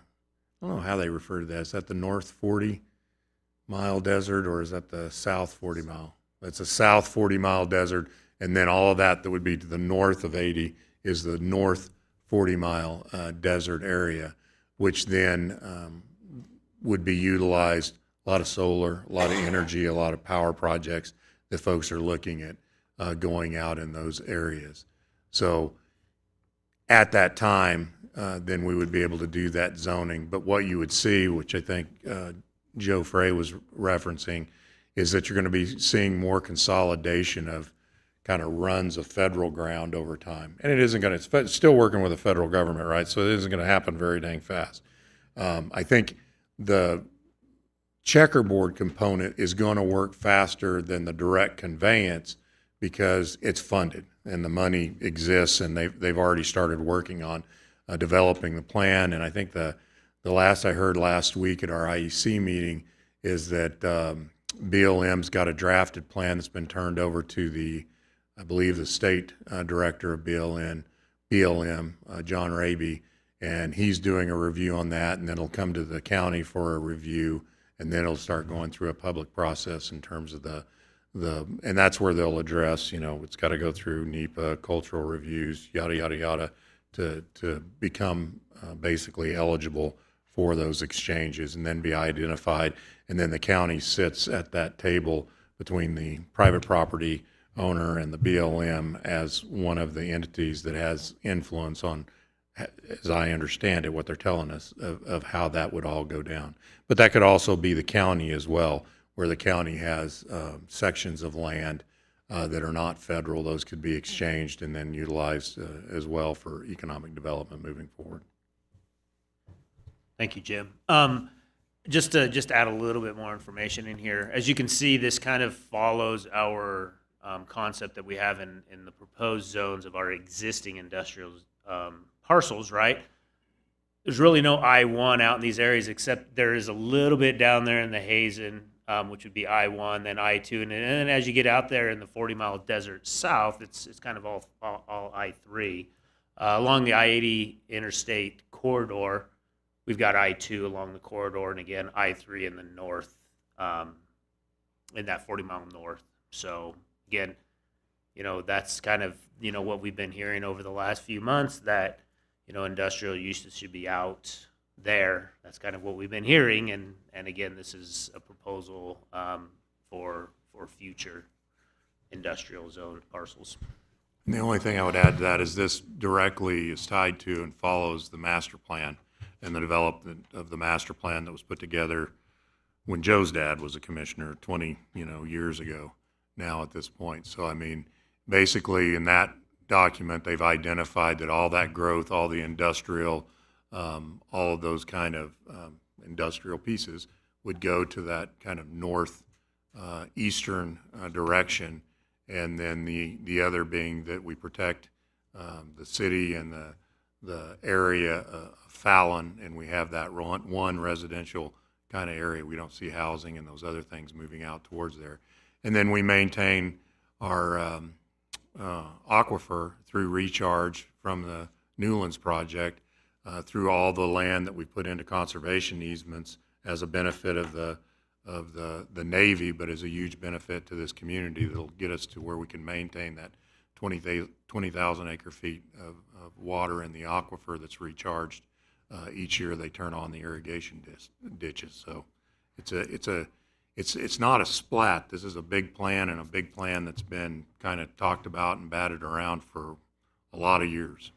don't know how they refer to that. Is that the north 40-mile desert, or is that the south 40-mile? That's a south 40-mile desert. And then all of that would be to the north of 80 is the north 40-mile desert area, which then would be utilized, a lot of solar, a lot of energy, a lot of power projects that folks are looking at going out in those areas. So at that time, then we would be able to do that zoning. But what you would see, which I think Joe Frey was referencing, is that you're going to be seeing more consolidation of kind of runs of federal ground over time. And it isn't going to, it's still working with the federal government, right? So it isn't going to happen very dang fast. I think the checkerboard component is going to work faster than the direct conveyance because it's funded and the money exists, and they've already started working on developing the plan. And I think the last I heard last week at our IEC meeting is that BLM's got a drafted plan that's been turned over to I believe the state director of BLM, John Raby, and he's doing a review on that, and then it'll come to the county for a review, and then it'll start going through a public process in terms of and that's where they'll address, it's got to go through NEPA, cultural reviews, yada, yada, yada, to become basically eligible for those exchanges and then be identified. And then the county sits at that table between the private property owner and the BLM as one of the entities that has influence on, as I understand it, what they're telling us of how that would all go down. But that could also be the county as well, where the county has sections of land that are not federal. Those could be exchanged and then utilized as well for economic development moving forward. Thank you, Jim. Just to add a little bit more information in here, as you can see, this kind of follows our concept that we have in the proposed zones of our existing industrial parcels, right? There's really no I-1 out in these areas, except there is a little bit down there in the Hazen, which would be I-1, then I-2, and then as you get out there in the 40-mile desert south, it's kind of all I-3. Along the I-80 interstate corridor, we've got I-2 along the corridor, and again, I-3 in the north, in that 40-mile north. So again, that's kind of, what we've been hearing over the last few months, that, industrial uses should be out there. That's kind of what we've been hearing, and again, this is a proposal for future industrial zone parcels. And the only thing I would add to that is this directly is tied to and follows the master plan and the development of the master plan that was put together when Joe's dad was a commissioner 20 years ago now at this point. So I mean, basically in that document, they've identified that all that growth, all the industrial, all of those kind of industrial pieces would go to that kind of north eastern direction, and then the other being that we protect the city and the area of Fallon, and we have that one residential kind of area. We don't see housing and those other things moving out towards there. And then we maintain our aquifer through recharge from the Newlands project through all the land that we put into conservation easements as a benefit of the Navy, but as a huge benefit to this community that'll get us to where we can maintain that 20,000 acre feet of water in the aquifer that's recharged each year they turn on the irrigation ditches. So it's not a splat. This is a big plan, and a big plan that's been kind of talked about and batted around for a lot of years.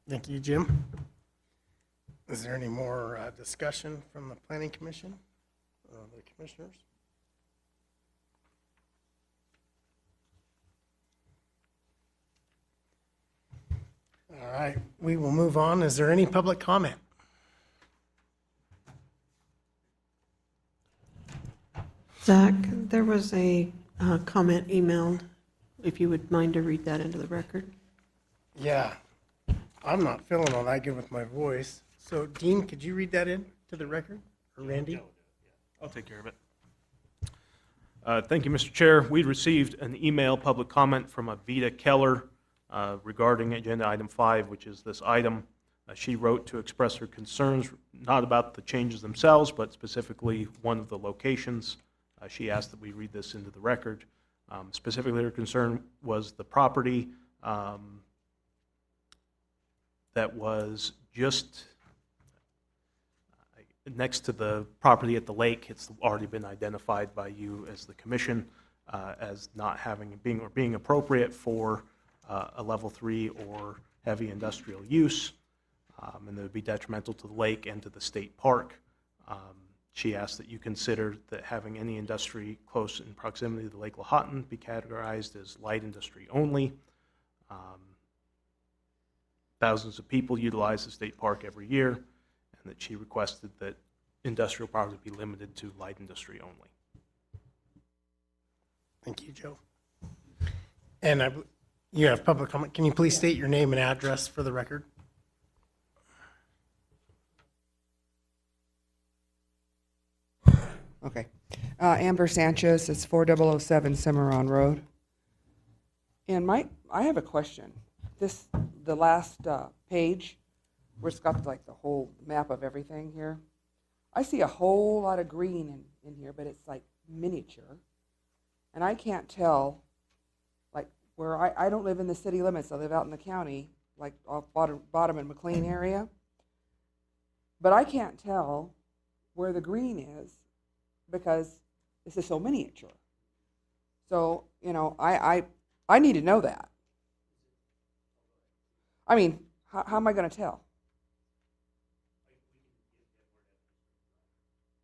Thank you, Jim. Is there any more discussion from the Planning Commission, the commissioners? All right, we will move on. Is there any public comment? Zach, there was a comment emailed, if you would mind to read that into the record. Yeah, I'm not feeling all that good with my voice. So Dean, could you read that in to the record? Or Randy? I'll take care of it. Thank you, Mr. Chair. We received an email public comment from Avita Keller regarding agenda item 5, which is this item. She wrote to express her concerns, not about the changes themselves, but specifically one of the locations. She asked that we read this into the record. Specifically, her concern was the property that was just next to the property at the lake. It's already been identified by you as the commission as not being appropriate for a level 3 or heavy industrial use, and that would be detrimental to the lake and to the state park. She asked that you consider that having any industry close in proximity to Lake Lahontan be categorized as light industry only. Thousands of people utilize the state park every year, and that she requested that industrial property be limited to light industry only. Thank you, Joe. And you have public comment. Can you please state your name and address for the record? Okay. Amber Sanchez, it's 4007 Cimarron Road. And I have a question. The last page, where it's got like the whole map of everything here, I see a whole lot of green in here, but it's like miniature. And I can't tell, like, where I don't live in the city limits. I live out in the county, like off bottom and McLean area. But I can't tell where the green is because this is so miniature. So, you know, I need to know that. I mean, how am I going to tell?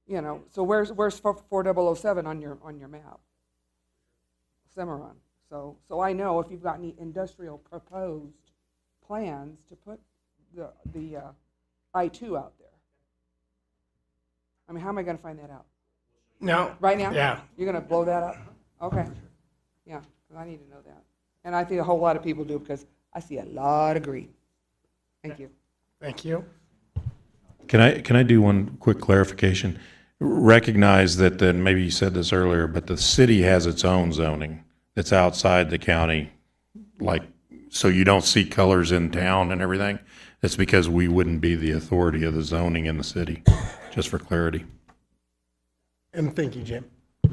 You know, so where's 4007 on your map? Cimarron. So I know if you've got any industrial proposed plans to put the I-2 out there. I mean, how am I going to find that out? No. Right now? Yeah. You're going to blow that up? Okay. Yeah, 'cause I need to know that. And I think a whole lot of people do because I see a lot of green. Thank you. Thank you. Can I do one quick clarification? Recognize that, maybe you said this earlier, but the city has its own zoning that's outside the county, like, so you don't see colors in town and everything. That's because we wouldn't be the authority of the zoning in the city, just for clarity. And thank you, Jim.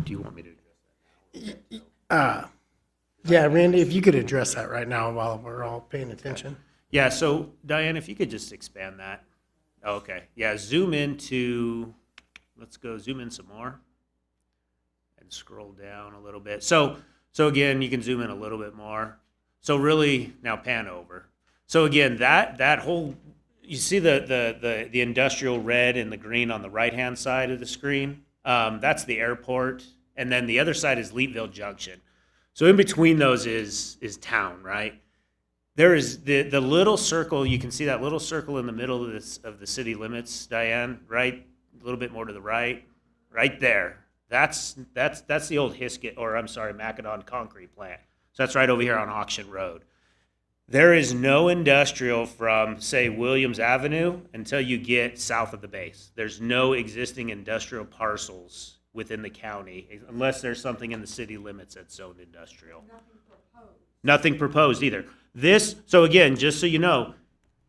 Do you want me to address that? Yeah, Randy, if you could address that right now while we're all paying attention. Yeah, so Diane, if you could just expand that. Okay, yeah, zoom into, let's go zoom in some more and scroll down a little bit. So again, you can zoom in a little bit more. So really, now pan over. So again, that whole, you see the industrial red and the green on the right-hand side of the screen? That's the airport, and then the other side is Leetville Junction. So in between those is town, right? There is the little circle. You can see that little circle in the middle of the city limits, Diane, right? A little bit more to the right there. That's the old Macedon concrete plant. So that's right over here on Auction Road. There is no industrial from, say, Williams Avenue until you get south of the base. There's no existing industrial parcels within the county, unless there's something in the city limits that's zoned industrial. Nothing proposed either. So again, just so you know,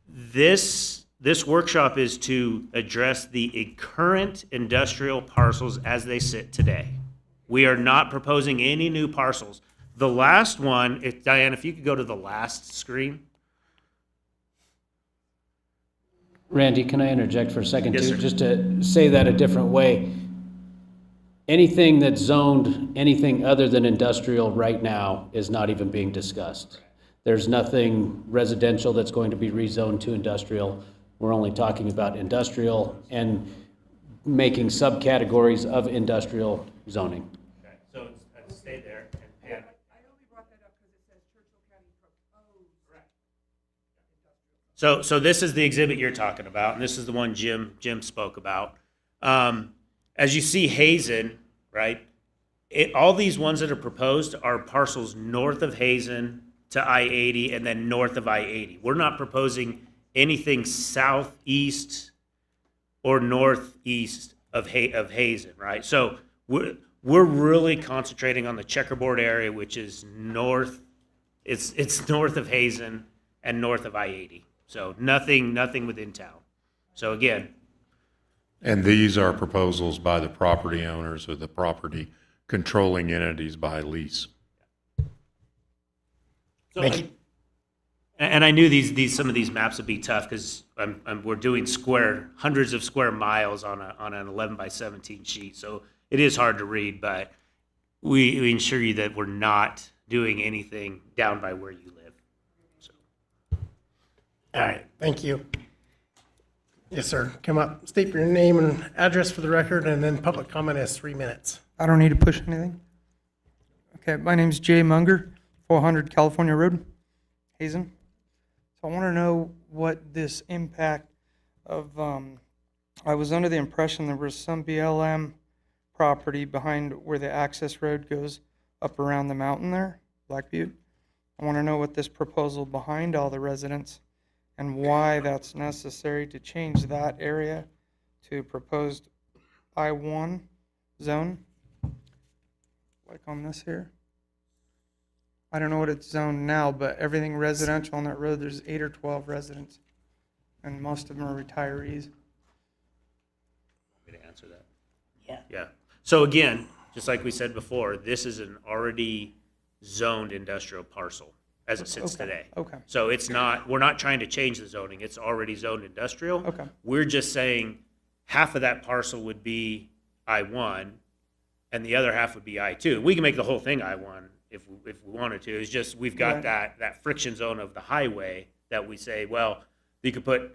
this workshop is to address the current industrial parcels as they sit today. We are not proposing any new parcels. The last one, Diane, if you could go to the last screen. Randy, can I interject for a second Yes, too? sir. Just to say that a different way. Anything that's zoned anything other than industrial right now is not even being discussed. There's nothing residential that's going to be rezoned to industrial. We're only talking about industrial and making subcategories of industrial zoning. Okay, so stay there and pan. I only brought that up because it says Churchill County proposed. So this is the exhibit you're talking about, and this is the one Jim spoke about. As you see Hazen, right? all these ones that are proposed are parcels north of Hazen to I-80 and then north of I-80. We're not proposing anything southeast or northeast of Hazen, right? So we're really concentrating on the checkerboard area, which is north. It's north of Hazen and north of I-80. So nothing within town. So again, And these are proposals by the property owners or the property controlling entities by lease. so and I knew some of these maps would be tough because we're doing hundreds of square miles on an 11 by 17 sheet. So it is hard to read, but we ensure you that we're not doing anything down by where you live. So. All right, thank you. Yes, sir. Come up, state your name and address for the record, and then public comment is 3 minutes. I don't need to push anything. Okay, my name's Jay Munger, 400 California Road, Hazen. So I want to know what this impact of, I was under the impression there was some BLM property behind where the access road goes up around the mountain there, Black Butte. I want to know what this proposal behind all the residents and why that's necessary to change that area to proposed I-1 zone, like on this here. I don't know what it's zoned now, but everything residential on that road, there's 8 or 12 residents, and most of them are retirees. Me to answer that? Yeah. So again, just like we said before, this is an already zoned industrial parcel as it sits today. Okay. So we're not trying to change the zoning. It's already zoned industrial. Okay. We're just saying half of that parcel would be I-1 and the other half would be I-2. We can make the whole thing I-1 if we wanted to. It's just we've got Right. that friction zone of the highway that we say, well, you could put a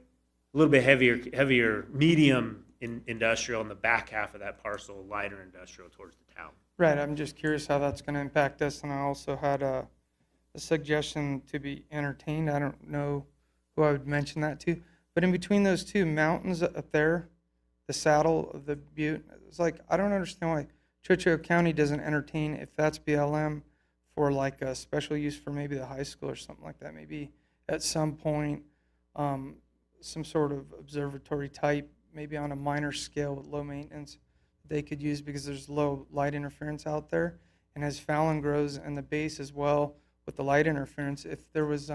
little bit heavier medium industrial in the back half of that parcel, lighter industrial towards the town. Right, I'm just curious how that's going to impact us, and I also had a suggestion to be entertained. I don't know who I would mention that to, but in between those two mountains up there, the saddle of the butte, it's like, I don't understand why Churchill County doesn't entertain, if that's BLM, for like a special use for maybe the high school or something like that. Maybe at some point, some sort of observatory type, maybe on a minor scale with low maintenance, they could use because there's low light interference out there. And as Fallon grows and the base as well with the light interference, if there was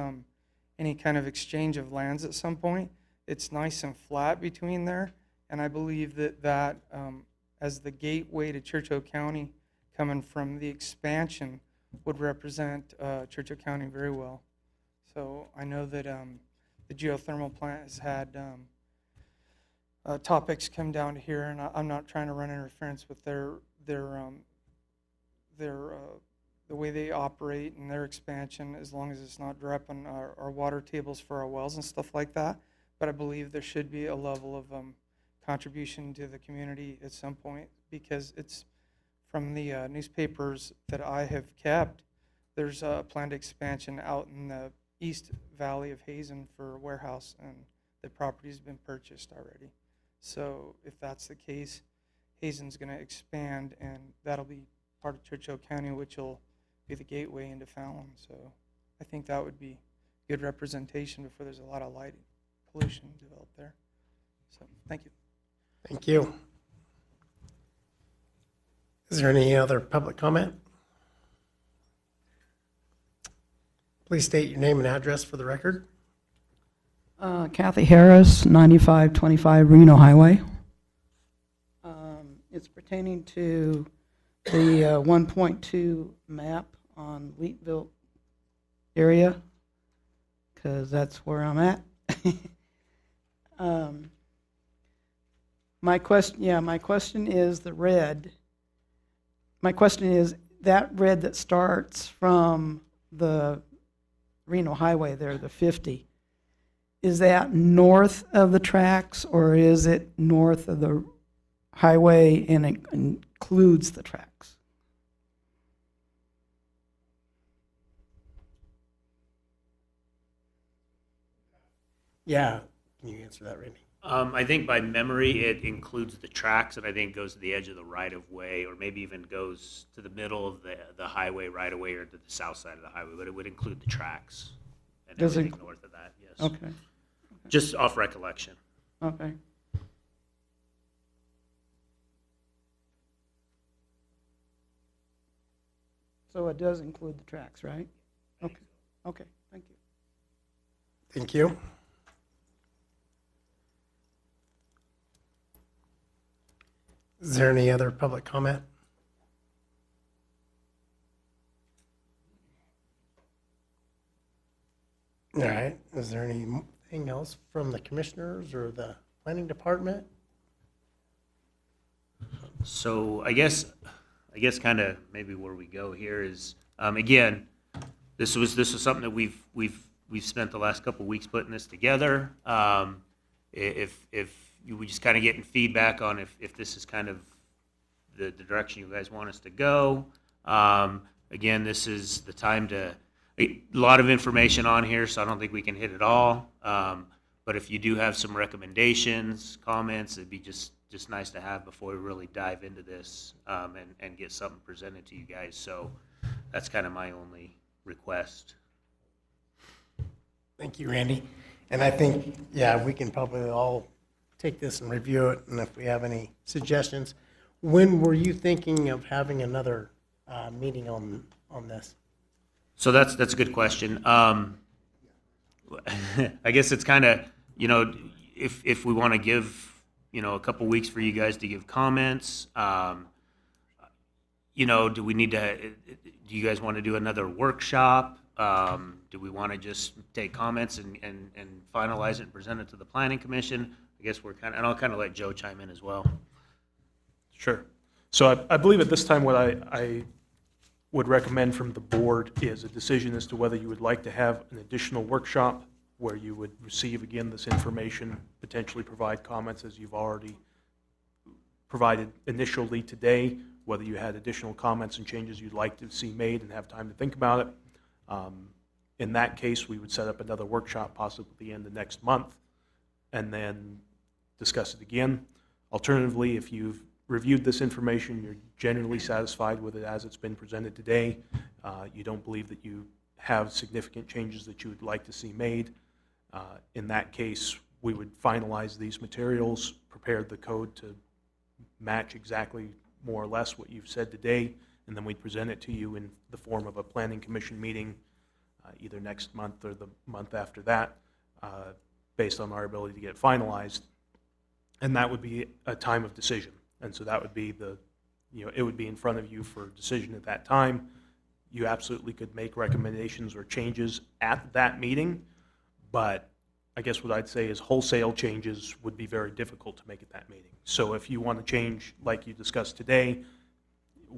any kind of exchange of lands at some point, it's nice and flat between there. And I believe that as the gateway to Churchill County coming from the expansion would represent Churchill County very well. So I know that the geothermal plant has had topics come down to here, and I'm not trying to run interference with the way they operate and their expansion, as long as it's not dropping our water tables for our wells and stuff like that. But I believe there should be a level of contribution to the community at some point, because it's from the newspapers that I have kept. There's a planned expansion out in the east valley of Hazen for a warehouse, and the property's been purchased already. So if that's the case, Hazen's going to expand, and that'll be part of Churchill County, which will be the gateway into Fallon. So I think that would be good representation before there's a lot of light pollution developed there. So thank you. Thank you. Is there any other public comment? Please state your name and address for the record. Kathy Harris, 9525 Reno Highway. It's pertaining to the 1.2 map on Wheatville area, because that's where I'm at. My question is the red. My question is that red that starts from the Reno Highway there, the 50, is that north of the tracks, or is it north of the highway and it includes the tracks? Yeah, can you answer that, Randy? I think by memory, it includes the tracks, and I think goes to the edge of the right-of-way, or maybe even goes to the middle of the highway right-of-way, or to the south side of the highway, but it would include the tracks and Does it everything north of that, yes. Okay, Just off recollection. okay. So it does include the tracks, right? Okay, okay, thank you. Thank you. Is there any other public comment? All right, is there anything else from the commissioners or the planning department? So I guess kind of maybe where we go here is, again, this was something that we've spent the last couple of weeks putting this together. If you were just kind of getting feedback on if this is kind of the direction you guys want us to go. Again, this is the time to, a lot of information on here, so I don't think we can hit it all. But if you do have some recommendations, comments, it'd be just nice to have before we really dive into this, and get something presented to you guys. So that's kind of my only request. Thank you, Randy. And I think, yeah, we can probably all take this and review it, and if we have any suggestions. When were you thinking of having another meeting on this? So that's a good question. I guess it's kind of, if we want to give, a couple weeks for you guys to give comments, do we need to, do you guys want to do another workshop? Do we want to just take comments and finalize it and present it to the planning commission? I guess and I'll kind of let Joe chime in as well. Sure. So I believe at this time what I would recommend from the board is a decision as to whether you would like to have an additional workshop where you would receive, again, this information, potentially provide comments as you've already provided initially today, whether you had additional comments and changes you'd like to see made and have time to think about it. In that case, we would set up another workshop possibly at the end of next month and then discuss it again. Alternatively, if you've reviewed this information, you're generally satisfied with it as it's been presented today, you don't believe that you have significant changes that you would like to see made, in that case, we would finalize these materials, prepare the code to match exactly more or less what you've said today, and then we'd present it to you in the form of a planning commission meeting, either next month or the month after that, based on our ability to get it finalized. And that would be a time of decision. And so that would be it would be in front of you for decision at that time. You absolutely could make recommendations or changes at that meeting, but I guess what I'd say is wholesale changes would be very difficult to make at that meeting. So if you want to change, like you discussed today,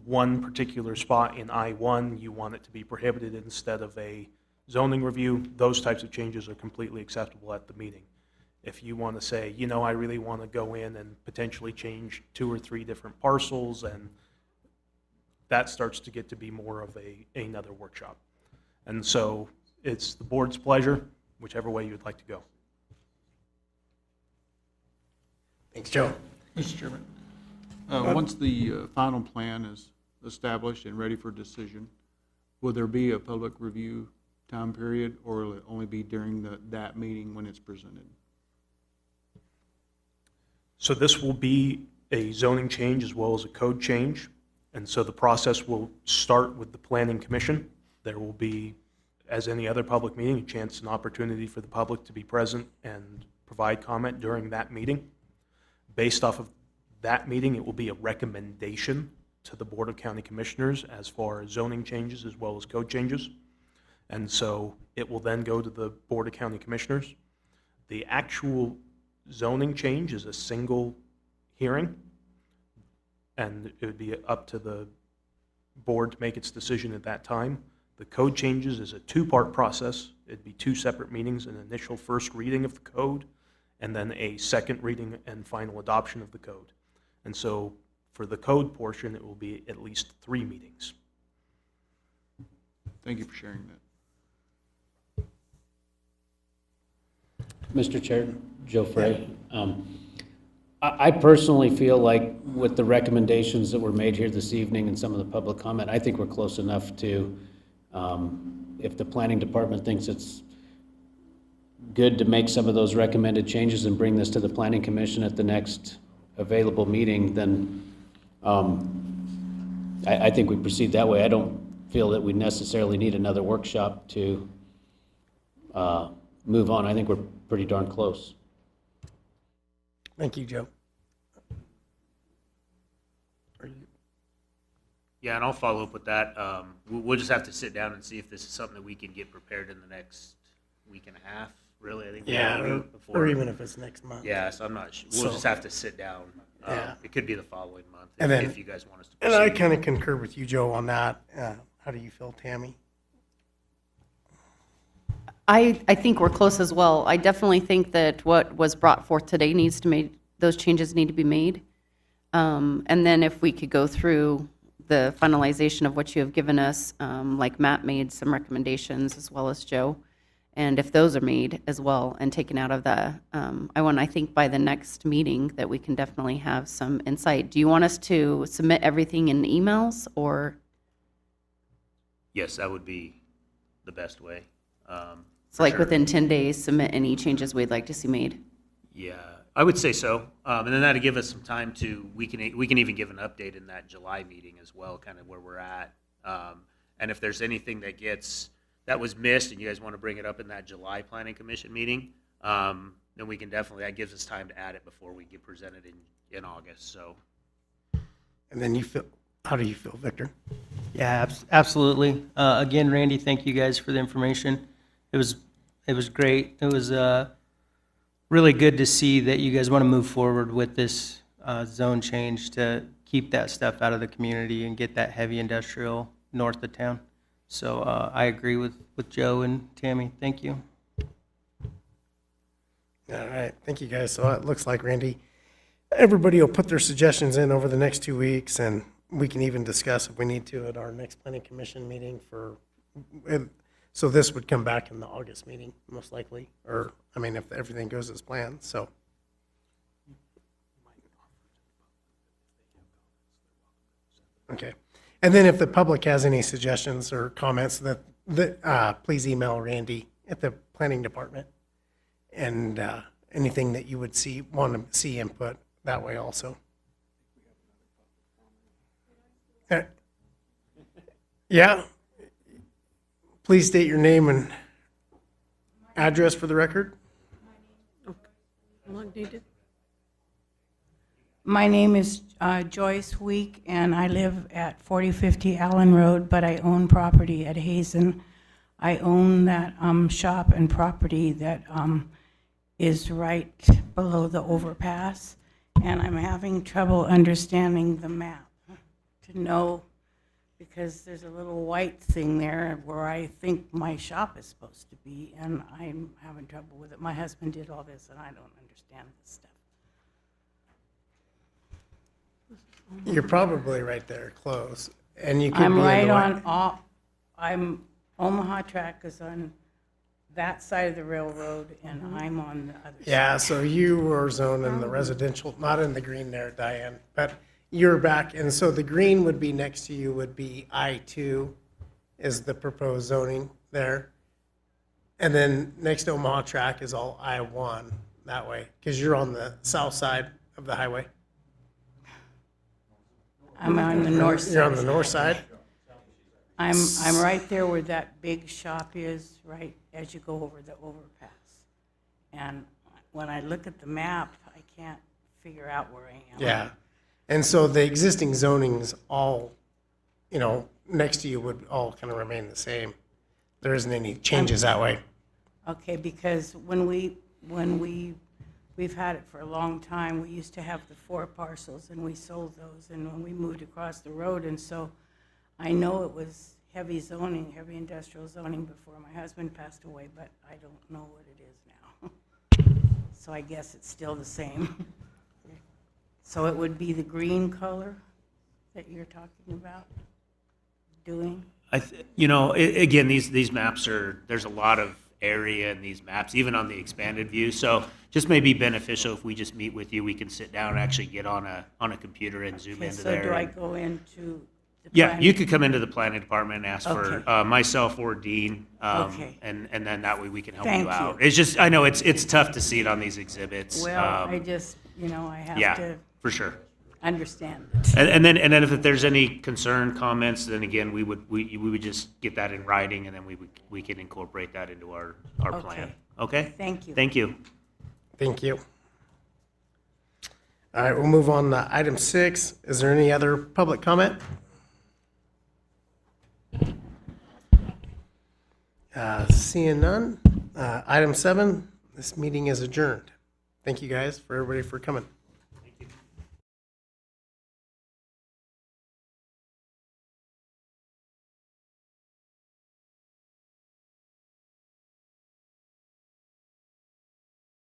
one particular spot in I-1, you want it to be prohibited instead of a zoning review, those types of changes are completely acceptable at the meeting. If you want to say, I really want to go in and potentially change 2 or 3 different parcels, and that starts to get to be more of another workshop. And so it's the board's pleasure, whichever way you'd like to go. Thanks, Joe. Mr. Chairman, once the final plan is established and ready for decision, will there be a public review time period, or will it only be during that meeting when it's presented? So this will be a zoning change as well as a code change. And so the process will start with the Planning Commission. There will be, as any other public meeting, a chance and opportunity for the public to be present and provide comment during that meeting. Based off of that meeting, it will be a recommendation to the Board of County Commissioners as far as zoning changes as well as code changes. And so it will then go to the Board of County Commissioners. The actual zoning change is a single hearing, and it would be up to the board to make its decision at that time. The code changes is a 2-part process. It'd be 2 separate meetings, an initial first reading of the code, and then a second reading and final adoption of the code. And so for the code portion, it will be at least 3 meetings. Thank you for sharing that. Mr. Chair, Joe Frey. I personally feel like with the recommendations that were made here this evening and some of the public comment, I think we're close enough to, if the planning department thinks it's good to make some of those recommended changes and bring this to the planning commission at the next available meeting, then I think we proceed that way. I don't feel that we necessarily need another workshop to move on. I think we're pretty darn close. Thank you, Joe. Yeah, and I'll follow up with that. We'll just have to sit down and see if this is something that we can get prepared in the next week and a half, really. I think we Yeah, gotta or, meet before. or even if it's next month. Yeah, so I'm not sure. We'll So- just have to sit down. Yeah. It could be the following month And then- if you guys want us to And proceed. I kind of concur with you, Joe, on that. How do you feel, Tammy? I think we're close as well. I definitely think that what was brought forth today needs to make, those changes need to be made. And then if we could go through the finalization of what you have given us, like Matt made some recommendations as well as Joe, and if those are made as well and taken out of the, I think by the next meeting that we can definitely have some insight. Do you want us to submit everything in emails or? Yes, that would be the best way. So like within 10 days, submit any changes we'd like to see made? Yeah, I would say so. And then that'd give us some time to, we can even give an update in that July meeting as well, kind of where we're at. And if there's anything that was missed and you guys want to bring it up in that July Planning Commission meeting, then we can definitely, that gives us time to add it before we get presented in August, so. And then how do you feel, Victor? Yeah, absolutely. Again, Randy, thank you guys for the information. It was great. It was really good to see that you guys want to move forward with this zone change to keep that stuff out of the community and get that heavy industrial north of town. So I agree with Joe and Tammy. Thank you. All right, thank you, guys. So it looks like, Randy, everybody will put their suggestions in over the next 2 weeks, and we can even discuss if we need to at our next planning commission meeting so this would come back in the August meeting, most likely, or, I mean, if everything goes as planned, so. Okay. And then if the public has any suggestions or comments, please email Randy at the planning department. And anything that you would want to see input that way also. Yeah. Please state your name and address for the record. How long needed? My name is Joyce Week, and I live at 4050 Allen Road, but I own property at Hazen. I own that shop and property that is right below the overpass, and I'm having trouble understanding the map to know, because there's a little white thing there where I think my shop is supposed to be, and I'm having trouble with it. My husband did all this, and I don't understand this stuff. You're probably right there, close. And you could I'm be in right the on, I'm, Omaha Track is on that side of the railroad, and I'm on the other side. Yeah, so you were zoned in the residential, not in the green there, Diane, but you're back, and so the green would be next to you would be I-2 is the proposed zoning there. And then next to Omaha Track is all I-1 that way, because you're on the south side of the highway. I'm on the north side. You're on the north side? I'm right there where that big shop is, right as you go over the overpass. And when I look at the map, I can't figure out where I am. Yeah. And so the existing zonings all, next to you would all kind of remain the same. There isn't any changes that way. Okay, because when we've had it for a long time, we used to have the 4 parcels, and we sold those, and when we moved across the road, and so I know it was heavy zoning, heavy industrial zoning before my husband passed away, but I don't know what it is now. So I guess it's still the same. So it would be the green color that you're talking about doing? Again, these maps there's a lot of area in these maps, even on the expanded view. So just may be beneficial if we just meet with you. We can sit down and actually get on a computer and zoom Okay, into so there. do I and- go into the Yeah, plan? you could come into the planning department and ask for Okay. myself or Dean, Okay. and then that way we can help Thank you out. you. It's just, I know it's tough to see it on these exhibits. Well, I just, I have Yeah, to for sure. understand. And then if there's any concern, comments, then again, we would just get that in writing, and then we can incorporate that into our plan. Okay? Thank you. Thank you. Thank you. All right, we'll move on to item 6. Is there any other public comment? Seeing none. Item 7, this meeting is adjourned. Thank you guys for everybody for coming.